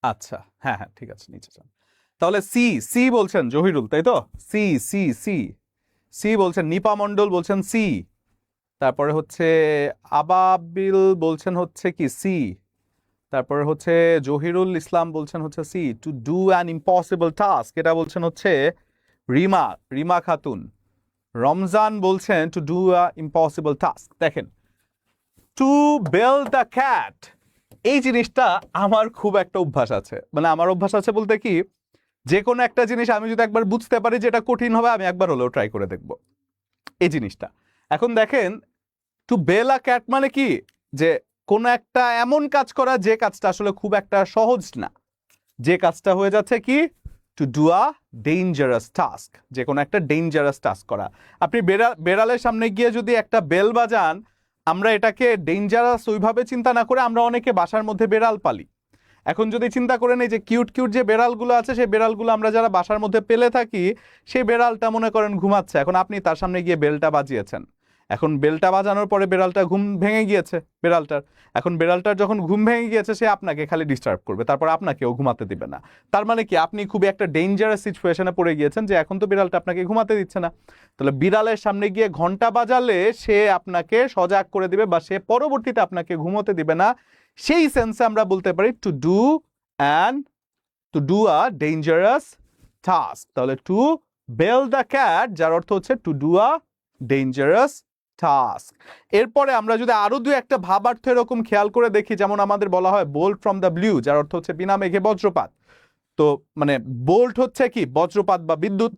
আচ্ছা হ্যাঁ হ্যাঁ ঠিক আছে, নিচে যান। তাহলে সি, সি বলছেন জহিরুল, তাই তো? সি সি সি সি বলছেন, নিপা মণ্ডল বলছেন সি, তারপরে হচ্ছে আবাবিল বলছেন হচ্ছে কি সি, তারপরে হচ্ছে জহিরুল ইসলাম বলছেন হচ্ছে C. To do an impossible task, এটা বলছেন হচ্ছে রিমা, রিমা খাতুন। রমজান বলছেন to do a impossible task. দেখেন টু বেল দ্য ক্যাট, এই জিনিসটা আমার খুব একটা অভ্যাস আছে, মানে আমার অভ্যাস আছে বলতে কি, যে কোনো একটা জিনিস আমি যদি একবার বুঝতে পারি যে এটা কঠিন হবে, আমি একবার হলেও ট্রাই করে দেখব এই জিনিসটা। এখন দেখেন টু বেল আ ক্যাট মানে কি, যে কোনো একটা এমন কাজ করা যে কাজটা আসলে খুব একটা সহজ না, যে কাজটা হয়ে যাচ্ছে কি two do a dangerous task, যে কোনো একটা ডেঞ্জারাস টাস্ক করা। আপনি বেড়ালের সামনে গিয়ে যদি একটা বেল বাজান, আমরা এটাকে ডেঞ্জারাস ওইভাবে চিন্তা না করে আমরা অনেকে বাসার মধ্যে বেড়াল পালি। এখন যদি চিন্তা করে নেই যে কিউট কিউট যে বেড়ালগুলো আছে, সেই বেড়ালগুলো আমরা যারা বাসার মধ্যে পেলে থাকি, সেই বেড়ালটা মনে করেন ঘুমাচ্ছে, এখন আপনি তার সামনে গিয়ে বেলটা বাজিয়েছেন, এখন বেলটা বাজানোর পরে বেড়ালটা ঘুম ভেঙে গিয়েছে বেড়ালটার, এখন বেড়ালটার যখন ঘুম ভেঙে গিয়েছে সে আপনাকে খালি ডিস্টার্ব করবে, তারপর আপনাকেও ঘুমাতে দিবে না। তার মানে কি আপনি খুবই একটা ডেঞ্জারাস সিচুয়েশনে পড়ে গিয়েছেন যে এখন তো বিড়ালটা আপনাকে ঘুমাতে দিচ্ছে না। তাহলে বিড়ালের সামনে গিয়ে ঘন্টা বাজালে সে আপনাকে সজাগ করে দিবে বা সে পরবর্তীতে আপনাকে ঘুমোতে দিবে না, সেই সেন্সে আমরা বলতে পারি two do a dangerous task. তাহলে টু বেল দ্য ক্যাট, যার অর্থ হচ্ছে two do a dangerous task. এরপরে আমরা যদি আরো দুই একটা ভাবার্থ এরকম খেয়াল করে দেখি, যেমন আমাদের বলা হয় বোল্ট ফ্রম দ্য ব্লু, যার অর্থ হচ্ছে বিনা মেঘে বজ্রপাত। তো মানে বোল্ট হচ্ছে কি বজ্রপাত বা বিদ্যুৎ,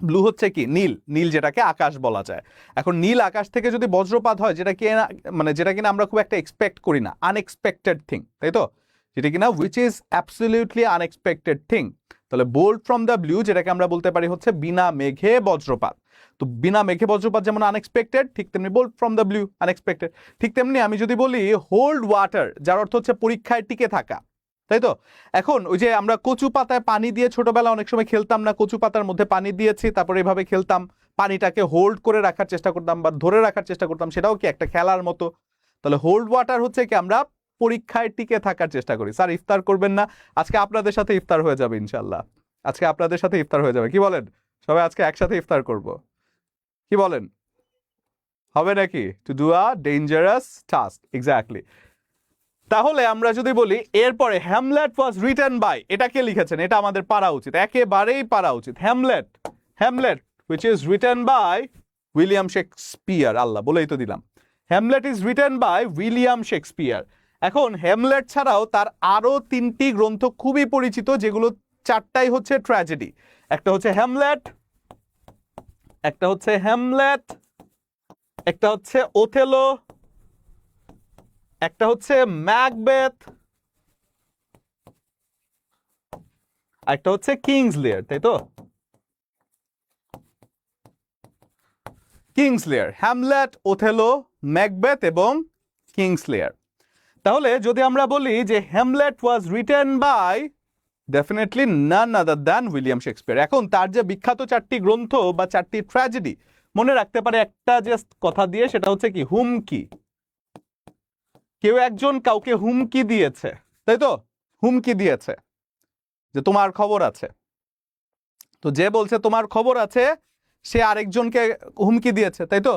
ব্লু হচ্ছে কি নীল, নীল যেটাকে আকাশ বলা যায়। এখন নীল আকাশ থেকে যদি বজ্রপাত হয়, যেটা কি মানে যেটা কিনা আমরা খুব একটা এক্সপেক্ট করি না, আনএক্সপেক্টেড থিং, তাই তো? যেটা কিনা which is absolutely unexpected thing. তাহলে বোল্ট ফ্রম দ্য ব্লু যেটাকে আমরা বলতে পারি হচ্ছে বিনা মেঘে বজ্রপাত। তো বিনা মেঘে বজ্রপাত যেমন আনএক্সপেক্টেড, ঠিক তেমনি bolt from the blue unexpected. ঠিক তেমনি আমি যদি বলি হোল্ড ওয়াটার, যার অর্থ হচ্ছে পরীক্ষায় টিকে থাকা, তাই তো? এখন ওই যে আমরা কচু পাতায় পানি দিয়ে ছোটবেলা অনেক সময় খেলতাম না, কচু পাতার মধ্যে পানি দিয়েছি, তারপরে এভাবে খেলতাম, পানিটাকে হোল্ড করে রাখার চেষ্টা করতাম বা ধরে রাখার চেষ্টা করতাম, সেটাও কি একটা খেলার মতো। তাহলে হোল্ড ওয়াটার হচ্ছে কি আমরা পরীক্ষায় টিকে থাকার চেষ্টা করি। স্যার ইফতার করবেন না? আজকে আপনাদের সাথে ইফতার হয়ে যাবে ইনশাল্লাহ, আজকে আপনাদের সাথে ইফতার হয়ে যাবে, কি বলেন? সবাই আজকে একসাথে ইফতার করব, কি বলেন? হবে নাকি? Two do a dangerous task, exactly. তাহলে আমরা যদি বলি এরপরে হ্যামলেট ওয়াজ রিটেন বাই, এটা কে লিখেছেন? এটা আমাদের পারা উচিত, একেবারেই পারা উচিত। Hamlet, Hamlet which is written by William Shakespeare. Allah বলেই তো দিলাম, Hamlet is written by William Shakespeare. এখন হ্যামলেট ছাড়াও তার আরো তিনটি গ্রন্থ খুবই পরিচিত, যেগুলো চারটাই হচ্ছে ট্র্যাজেডি। একটা হচ্ছে হ্যামলেট, একটা হচ্ছে হ্যামলেট, একটা হচ্ছে ওথেলো, একটা হচ্ছে ম্যাকবেথ, একটা হচ্ছে কিংস লিয়ার, তাই তো? Kings Lear, Hamlet, Othello, Macbeth এবং কিংস লিয়ার। তাহলে যদি আমরা বলি যে Hamlet was written by definitely none other than William Shakespeare. এখন তার যে বিখ্যাত 4টি গ্রন্থ বা 4টি ট্র্যাজেডি মনে রাখতে পারে একটা জাস্ট কথা দিয়ে, সেটা হচ্ছে কি হুমকি। কেউ একজন কাউকে হুমকি দিয়েছে, তাই তো? হুমকি দিয়েছে যে তোমার খবর আছে। তো যে বলছে তোমার খবর আছে সে আরেকজনকে হুমকি দিয়েছে, তাই তো?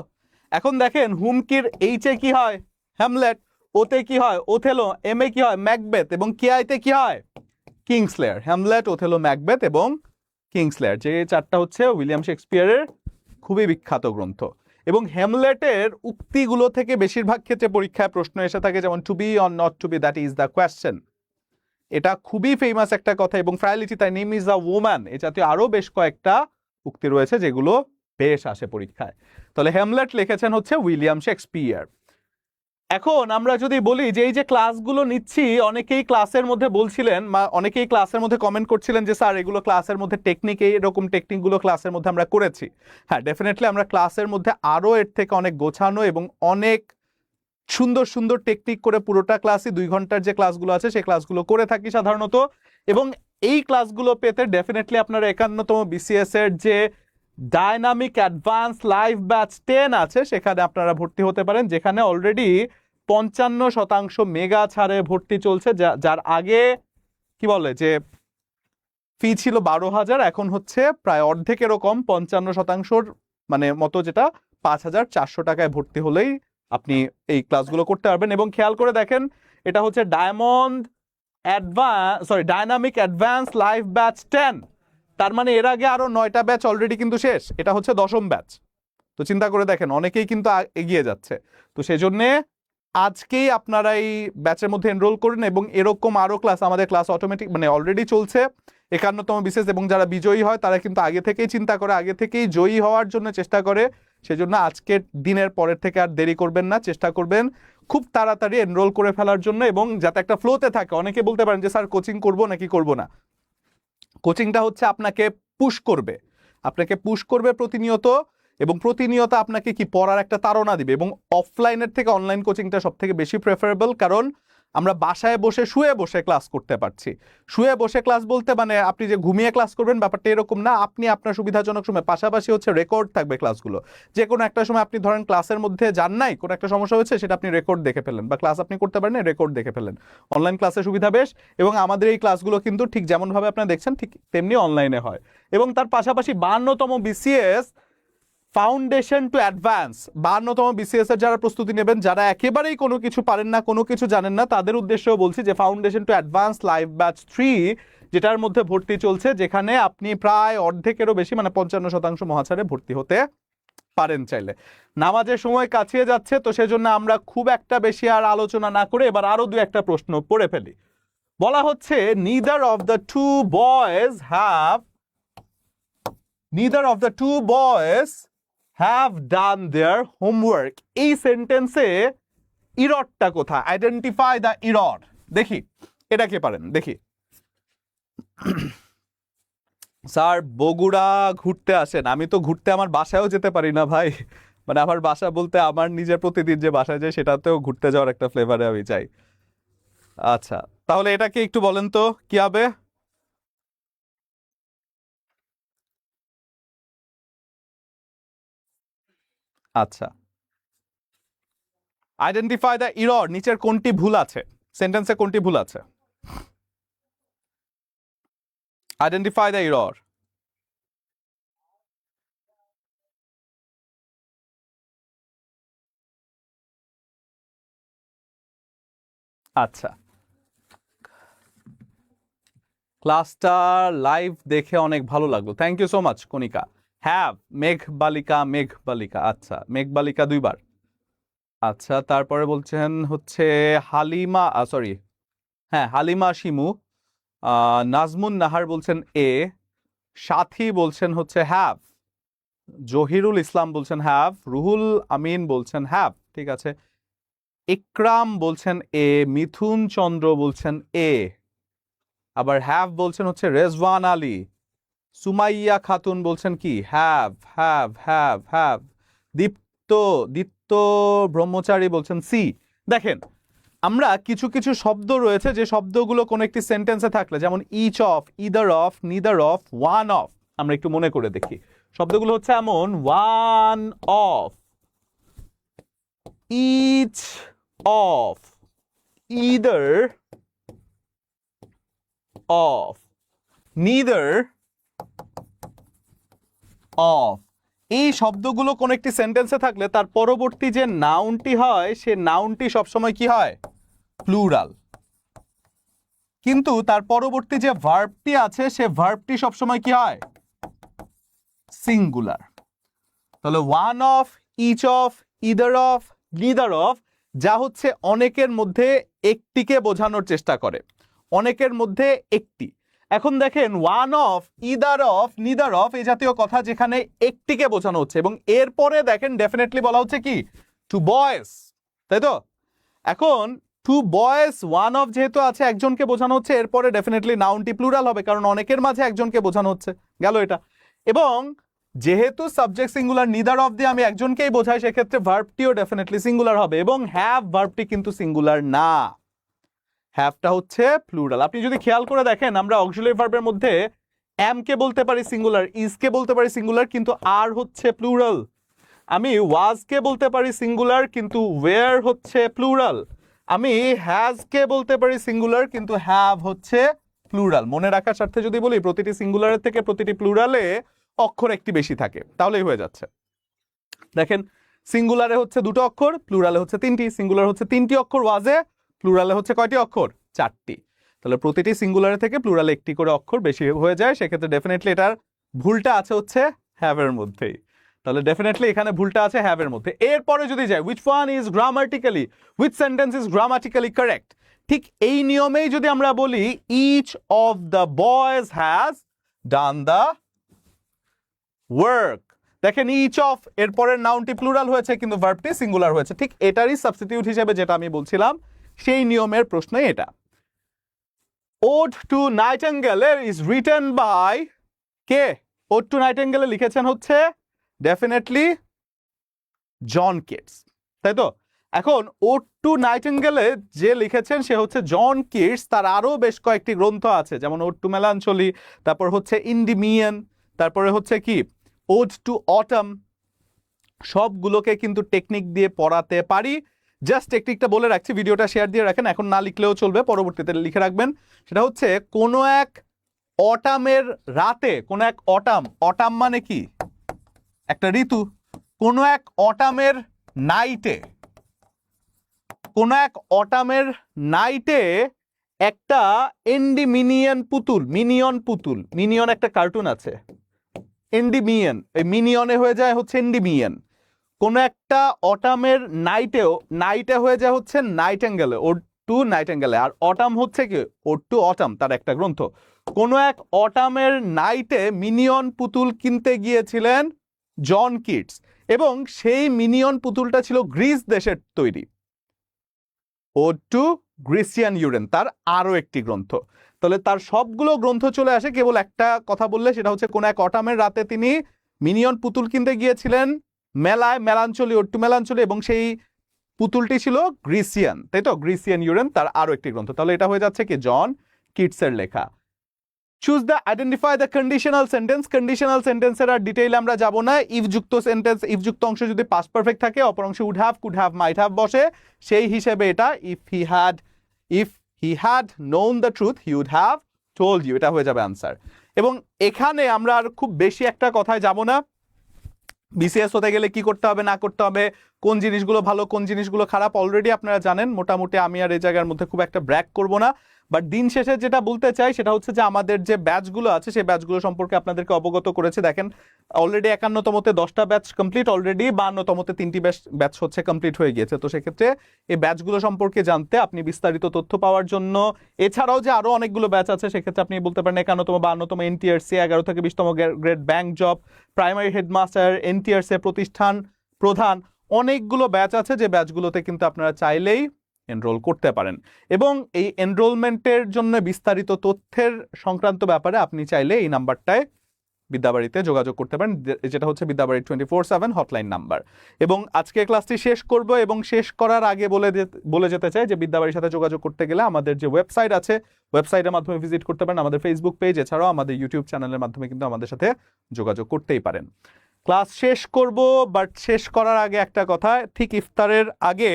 এখন দেখেন হুমকির এইচে কি হয় হ্যামলেট, ওতে কি হয় ওথেলো, এম এ কি হয় ম্যাকবেথ এবং কেআইতে কি হয় কিংসলেয়ার। হ্যামলেট, ওথেলো, ম্যাকবেথ এবং কিংসলেয়ার, যে 4টা হচ্ছে উইলিয়াম শেক্সপিয়ারের খুবই বিখ্যাত গ্রন্থ। এবং হ্যামলেটের উক্তিগুলো থেকে বেশিরভাগ ক্ষেত্রে পরীক্ষায় প্রশ্ন এসে থাকে, যেমন to be or not to be, that is the question. এটা খুবই ফেমাস একটা কথা। এবং frailty thy name is a woman, এ জাতীয় আরো বেশ কয়েকটা উক্তি রয়েছে যেগুলো বেশ আসে পরীক্ষায়। তাহলে হ্যামলেট লিখেছেন হচ্ছে উইলিয়াম শেক্সপিয়ার। এখন আমরা যদি বলি যে এই যে ক্লাসগুলো নিচ্ছি, অনেকেই ক্লাসের মধ্যে বলছিলেন বা অনেকেই ক্লাসের মধ্যে কমেন্ট করছিলেন যে স্যার এগুলো ক্লাসের মধ্যে টেকনিক, এইরকম টেকনিকগুলো ক্লাসের মধ্যে আমরা করেছি। হ্যাঁ, ডেফিনেটলি আমরা ক্লাসের মধ্যে আরো এর থেকে অনেক গোছানো এবং অনেক সুন্দর সুন্দর টেকনিক করে পুরোটা ক্লাসই 2 ঘন্টার যে ক্লাসগুলো আছে সেই ক্লাসগুলো করে থাকি সাধারণত। এবং এই ক্লাসগুলো পেতে ডেফিনেটলি আপনারা 51তম বিসিএস এর যে ডাইনামিক অ্যাডভান্স লাইভ ব্যাচ 10 আছে সেখানে আপনারা ভর্তি হতে পারেন, যেখানে অলরেডি 55% মেগা ছাড়ে ভর্তি চলছে। যার আগে কি বলে যে ফি ছিল 12,000, এখন হচ্ছে প্রায় অর্ধেকের কম, 55%র মানে মতো, যেটা 5,400 টাকায় ভর্তি হলেই আপনি এই ক্লাসগুলো করতে পারবেন। এবং খেয়াল করে দেখেন, এটা হচ্ছে ডাইনামিক অ্যাডভান্স লাইভ ব্যাচ 10। তার মানে এর আগে আরো 9টা ব্যাচ অলরেডি কিন্তু শেষ, এটা হচ্ছে 10ম ব্যাচ। তো চিন্তা করে দেখেন অনেকেই কিন্তু এগিয়ে যাচ্ছে। তো সেই জন্যে আজকেই আপনারা এই ব্যাচের মধ্যে এনরোল করুন। এবং এরকম আরো ক্লাস, আমাদের ক্লাস অটোমেটিক মানে অলরেডি চলছে 51তম বিসিএস, এবং যারা বিজয়ী হয় তারা কিন্তু আগে থেকেই চিন্তা করে, আগে থেকেই জয়ী হওয়ার জন্য চেষ্টা করে। সেজন্য আজকের দিনের পরের থেকে আর দেরি করবেন না, চেষ্টা করবেন খুব তাড়াতাড়ি এনরোল করে ফেলার জন্য, এবং যাতে একটা ফ্লোতে থাকে। অনেকে বলতে পারেন যে স্যার কোচিং করব নাকি করব না। কোচিংটা হচ্ছে আপনাকে পুশ করবে প্রতিনিয়ত, এবং প্রতিনিয়ত আপনাকে কি পড়ার একটা তাড়না দিবে। এবং অফলাইনের থেকে অনলাইন কোচিংটা সব থেকে বেশি প্রেফারেবল, কারণ আমরা বাসায় বসে শুয়ে বসে ক্লাস করতে পারছি। শুয়ে বসে ক্লাস বলতে মানে আপনি যে ঘুমিয়ে ক্লাস করবেন ব্যাপারটা এরকম না। আপনি আপনার সুবিধাজনক সময়, পাশাপাশি হচ্ছে রেকর্ড থাকবে ক্লাসগুলো। যে কোনো একটা সময় আপনি ধরেন ক্লাসের মধ্যে যান নাই, কোনো একটা সমস্যা হয়েছে, সেটা আপনি রেকর্ড দেখে ফেললেন, বা ক্লাস আপনি করতে পারেন রেকর্ড দেখে ফেললেন। অনলাইন ক্লাসের সুবিধা বেশ। এবং আমাদের এই ক্লাসগুলো কিন্তু ঠিক যেমনভাবে আপনারা দেখছেন ঠিক তেমনি অনলাইনে হয়। এবং তার পাশাপাশি 52তম বিসিএস ফাউন্ডেশন টু অ্যাডভান্স, 52তম বিসিএস এর যারা প্রস্তুতি নেবেন, যারা একেবারেই কোনো কিছু পারেন না, কোনো কিছু জানেন না, তাদের উদ্দেশ্যেও বলছি যে foundation to advance live batch 3, যেটার মধ্যে ভর্তি চলছে, যেখানে আপনি প্রায় অর্ধেকেরও বেশি মানে 55% মহাছাড়ে ভর্তি হতে পারেন চাইলে। নামাজের সময় কাছিয়ে যাচ্ছে, তো সেজন্য আমরা খুব একটা বেশি আর আলোচনা না করে এবার আরো 2-1টা প্রশ্ন পড়ে ফেলি। বলা হচ্ছে neither of the two boys have done their homework। এই সেন্টেন্সে ইররটা কোথায়? Identify the error. দেখি এটা কে পারেন, দেখি। স্যার বগুড়া ঘুরতে আসেন। আমি তো ঘুরতে আমার বাসায়ও যেতে পারি না ভাই। মানে আমার বাসা বলতে আমার নিজের প্রতিদিন যে বাসায় যাই সেটাতেও ঘুরতে যাওয়ার একটা ফ্লেভারে আমি চাই। আচ্ছা, তাহলে এটাকে একটু বলেন তো কি হবে? আচ্ছা, আইডেন্টিফাই দ্য ইরর, নিচের কোনটি ভুল আছে, সেন্টেন্সে কোনটি ভুল আছে? Identify the error. আচ্ছা, ক্লাসটা লাইভ দেখে অনেক ভালো লাগলো, thank you so much Kanika. Have, Meghbalika, আচ্ছা মেঘবালিকা 2 বার। আচ্ছা, তারপরে বলছেন হচ্ছে হালিমা, সরি, হ্যাঁ হালিমা শিমু। নাজমুন নাহার বলছেন এ। সাথী বলছেন হচ্ছে হ্যাভ। জহিরুল ইসলাম বলছেন হ্যাভ, রুহুল আমিন বলছেন হ্যাভ, ঠিক আছে। ইকরাম বলছেন এ, মিথুন চন্দ্র বলছেন এ, আবার হ্যাভ বলছেন হচ্ছে রেজওয়ান আলী, সুমাইয়া খাতুন বলছেন কি হ্যাভ হ্যাভ হ্যাভ হ্যাভ, দীপ্ত ব্রহ্মচারী বলছেন সি। দেখেন আমরা কিছু কিছু শব্দ রয়েছে যে শব্দগুলো কোনো একটি সেন্টেন্সে থাকলে, যেমন each of, either of, neither of, one of, আমরা একটু মনে করে দেখি শব্দগুলো হচ্ছে এমন, one of, each of, either of, neither of. এই শব্দগুলো কোন একটি সেন্টেন্সে থাকলে তার পরবর্তী যে নাউনটি হয় সে নাউনটি সবসময় কি হয়, প্লুরাল। কিন্তু তার পরবর্তী যে ভার্বটি আছে সে ভার্বটি সবসময় কি হয়, সিঙ্গুলার। তাহলে one of, each of, either of, neither of যা হচ্ছে অনেকের মধ্যে একটিকে বোঝানোর চেষ্টা করে, অনেকের মধ্যে একটি। এখন দেখেন one of, either of, neither of এই জাতীয় কথা যেখানে একটিকে বোঝানো হচ্ছে, এবং এরপরে দেখেন ডেফিনেটলি বলা হচ্ছে কি টু বয়েজ, তাই তো। এখন টু বয়েজ, ওয়ান অফ যেহেতু আছে একজনকে বোঝানো হচ্ছে, এরপরে ডেফিনেটলি নাউনটি প্লুরাল হবে কারণ অনেকের মাঝে একজনকে বোঝানো হচ্ছে, গেল এটা। এবং যেহেতু সাবজেক্ট সিঙ্গুলার, নিদার অফ দিয়ে আমি একজনকেই বোঝাই, সেক্ষেত্রে ভার্বটিও ডেফিনেটলি সিঙ্গুলার হবে। এবং হ্যাভ ভার্বটি কিন্তু সিঙ্গুলার না, হ্যাভটা হচ্ছে প্লুরাল। আপনি যদি খেয়াল করে দেখেন আমরা অক্সিলারি ভার্বের মধ্যে এম কে বলতে পারি সিঙ্গুলার, ইজ কে বলতে পারি সিঙ্গুলার কিন্তু আর হচ্ছে প্লুরাল। আমি ওয়াজ কে বলতে পারি সিঙ্গুলার কিন্তু ওয়্যার হচ্ছে প্লুরাল। আমি হ্যাজ কে বলতে পারি সিঙ্গুলার কিন্তু হ্যাভ হচ্ছে প্লুরাল। মনে রাখার স্বার্থে যদি বলি প্রতিটি সিঙ্গুলারের থেকে প্রতিটি প্লুরালে অক্ষর একটি বেশি থাকে, তাহলেই হয়ে যাচ্ছে। দেখেন সিঙ্গুলারে হচ্ছে দুটো অক্ষর, প্লুরালে হচ্ছে তিনটি। সিঙ্গুলার হচ্ছে তিনটি অক্ষর ওয়াজে, প্লুরালে হচ্ছে কয়টি অক্ষর, চারটি। তাহলে প্রতিটি সিঙ্গুলারে থেকে প্লুরালে একটি করে অক্ষর বেশি হয়ে যায়, সেক্ষেত্রে ডেফিনেটলি এটার ভুলটা আছে হচ্ছে হ্যাভের মধ্যেই। তাহলে ডেফিনেটলি এখানে ভুলটা আছে হ্যাভের মধ্যে। এরপরে যদি যাই, which one is grammatically, which sentence is grammatically correct, ঠিক এই নিয়মেই যদি আমরা বলি each of the boys has done the work, দেখেন ইচ অফ এরপরের নাউনটি প্লুরাল হয়েছে কিন্তু ভার্বটি সিঙ্গুলার হয়েছে, ঠিক এটারই সাবস্টিটিউট হিসেবে যেটা আমি বলছিলাম সেই নিয়মের প্রশ্নই এটা। Ode to nightingale is written by কে, ওড টু নাইটেঙ্গেলে লিখেছেন হচ্ছে ডেফিনেটলি জন কিটস, তাই তো। এখন ওড টু নাইটেঙ্গেলে যে লিখেছেন সে হচ্ছে জন কিটস, তার আরো বেশ কয়েকটি গ্রন্থ আছে, যেমন ওড টু মেলানচলি, তারপর হচ্ছে ইন্ডিমিয়ান, তারপরে হচ্ছে কি ওড টু অটাম, সবগুলোকে কিন্তু টেকনিক দিয়ে পড়াতে পারি। জাস্ট টেকনিকটা বলে রাখছি, ভিডিওটা শেয়ার দিয়ে রাখেন, এখন না লিখলেও চলবে, পরবর্তীতে লিখে রাখবেন। সেটা হচ্ছে কোনো এক অটামের রাতে, কোনো এক অটাম, অটাম মানে কি একটা ঋতু, কোনো এক অটামের নাইটে, কোনো এক অটামের নাইটে একটা এন্ডিমিনিয়ন পুতুল, মিনিয়ন পুতুল, মিনিয়ন একটা কার্টুন আছে, এন্ডিমিয়ান, এই মিনিয়নে হয়ে যায় হচ্ছে এন্ডিমিয়ান। কোন একটা অটামের নাইটেও, নাইটে হয়ে যায় হচ্ছে নাইটেঙ্গেলে, ওড টু নাইটেঙ্গেলে। আর অটাম হচ্ছে কি ওড টু অটাম, তার একটা গ্রন্থ। কোন এক অটামের নাইটে মিনিয়ন পুতুল কিনতে গিয়েছিলেন জন কিটস, এবং সেই মিনিয়ন পুতুলটা ছিল গ্রিস দেশের তৈরি। ওড টু গ্রিসিয়ান ইউরেন তার আরো একটি গ্রন্থ। তাহলে তার সবগুলো গ্রন্থ চলে আসে, কেবল একটা কথা বললে সেটা হচ্ছে কোন এক অটামের রাতে তিনি মিনিয়ন পুতুল কিনতে গিয়েছিলেন মেলায়, মেলাঞ্চলি, ওড টু মেলাঞ্চলি, এবং সেই পুতুলটি ছিল গ্রিসিয়ান, তাই তো, গ্রিসিয়ান ইউরেন তার আরো একটি গ্রন্থ। তাহলে এটা হয়ে যাচ্ছে কি জন কিটসের লেখা। Choose the identify the conditional sentence, conditional সেন্টেন্সের আর ডিটেইলে আমরা যাব না। ইফ যুক্ত সেন্টেন্স, ইফ যুক্ত অংশ যদি পাস্ট পারফেক্ট থাকে, অপর অংশে would have, could have, might have বসে, সেই হিসেবে এটা if he had known the truth he would have told you, এটা হয়ে যাবে আনসার। এবং এখানে আমরা আর খুব বেশি একটা কথায় যাব না, বিসিএস হতে গেলে কি করতে হবে না করতে হবে, কোন জিনিসগুলো ভালো কোন জিনিসগুলো খারাপ অলরেডি আপনারা জানেন। মোটামুটি আমি আর এই জায়গার মধ্যে খুব একটা ব্র্যাক করব না, বাট দিন শেষে যেটা বলতে চাই সেটা হচ্ছে যে আমাদের যে ব্যাচগুলো আছে সেই ব্যাচগুলো সম্পর্কে আপনাদেরকে অবগত করেছে। দেখেন অলরেডি 51তমতে 10টা ব্যাচ কমপ্লিট, অলরেডি 52তমতে 3টি ব্যাচ হচ্ছে কমপ্লিট হয়ে গিয়েছে। তো সেক্ষেত্রে এই ব্যাচগুলো সম্পর্কে জানতে আপনি বিস্তারিত তথ্য পাওয়ার জন্য, এছাড়াও যে আরো অনেকগুলো ব্যাচ আছে সেক্ষেত্রে আপনি বলতে পারেন 51তম 52তম এনটিআরসি, 11 থেকে 20তম grade bank job, primary headmaster, NTRC প্রতিষ্ঠান প্রধান, অনেকগুলো ব্যাচ আছে যে ব্যাচগুলোতে কিন্তু আপনারা চাইলেই এনরোল করতে পারেন। এবং এই এনরোলমেন্টের জন্য বিস্তারিত তথ্যের সংক্রান্ত ব্যাপারে আপনি চাইলে এই নাম্বারটায় বিদ্যাবাড়িতে যোগাযোগ করতে পারেন, যেটা হচ্ছে বিদ্যাবাড়ি 24/7 হটলাইন নাম্বার। এবং আজকে ক্লাসটি শেষ করব এবং শেষ করার আগে বলে যেতে চাই যে বিদ্যাবাড়ির সাথে যোগাযোগ করতে গেলে আমাদের যে ওয়েবসাইট আছে ওয়েবসাইটের মাধ্যমে ভিজিট করতে পারেন, আমাদের ফেসবুক পেজ, এছাড়াও আমাদের ইউটিউব চ্যানেলের মাধ্যমে কিন্তু আমাদের সাথে যোগাযোগ করতেই পারেন। ক্লাস শেষ করব, বাট শেষ করার আগে একটা কথা, ঠিক ইফতারের আগে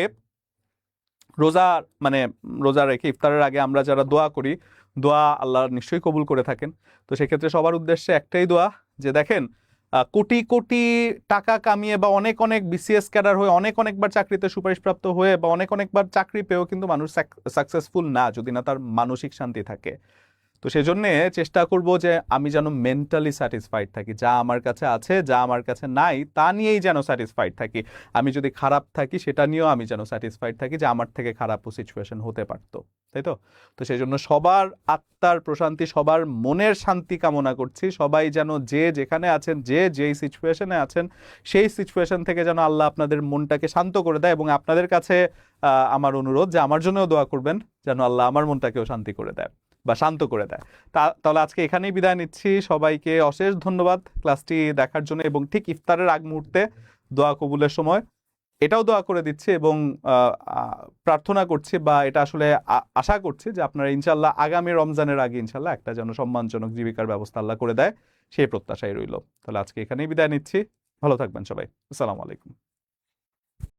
রোজা রেখে ইফতারের আগে আমরা যারা দোয়া করি, দোয়া আল্লাহ নিশ্চয়ই কবুল করে থাকেন। তো সেক্ষেত্রে সবার উদ্দেশ্যে একটাই দোয়া যে দেখেন কোটি কোটি টাকা কামিয়ে বা অনেক অনেক বিসিএস ক্যাডার হয়ে অনেকবার চাকরিতে সুপারিশপ্রাপ্ত হয়ে বা অনেকবার চাকরি পেয়েও কিন্তু মানুষ সাকসেসফুল না যদি না তার মানসিক শান্তি থাকে। তো সেই জন্য চেষ্টা করব যে আমি যেন মেন্টালি স্যাটিসফাইড থাকি, যা আমার কাছে আছে যা আমার কাছে নাই তা নিয়েই যেন স্যাটিসফাইড থাকি। আমি যদি খারাপ থাকি সেটা নিয়েও আমি যেন স্যাটিসফাইড থাকি যে আমার থেকে খারাপও সিচুয়েশন হতে পারতো, তাই তো? তো সেই জন্য সবার আত্মার প্রশান্তি, সবার মনের শান্তি কামনা করছি। সবাই যেন যে যেখানে আছেন, যে যেই সিচুয়েশনে আছেন, সেই সিচুয়েশন থেকে যেন আল্লাহ আপনাদের মনটাকে শান্ত করে দেয়। এবং আপনাদের কাছে আমার অনুরোধ যে আমার জন্যও দোয়া করবেন যেন আল্লাহ আমার মনটাকেও শান্তি করে দেয় বা শান্ত করে দেয়। তাহলে আজকে এখানেই বিদায় নিচ্ছি। সবাইকে অশেষ ধন্যবাদ ক্লাসটি দেখার জন্য। এবং ঠিক ইফতারের আগ মুহূর্তে দোয়া কবুলের সময় এটাও দোয়া করে দিচ্ছি এবং প্রার্থনা করছি বা এটা আসলে আশা করছি যে আপনারা ইনশাল্লাহ আগামী রমজানের আগে ইনশাল্লাহ একটা যেন সম্মানজনক জীবিকার ব্যবস্থা আল্লাহ করে দেয়, সেই প্রত্যাশাই রইল। তাহলে আজকে এখানেই বিদায় নিচ্ছি। ভালো থাকবেন সবাই। আসসালামু আলাইকুম।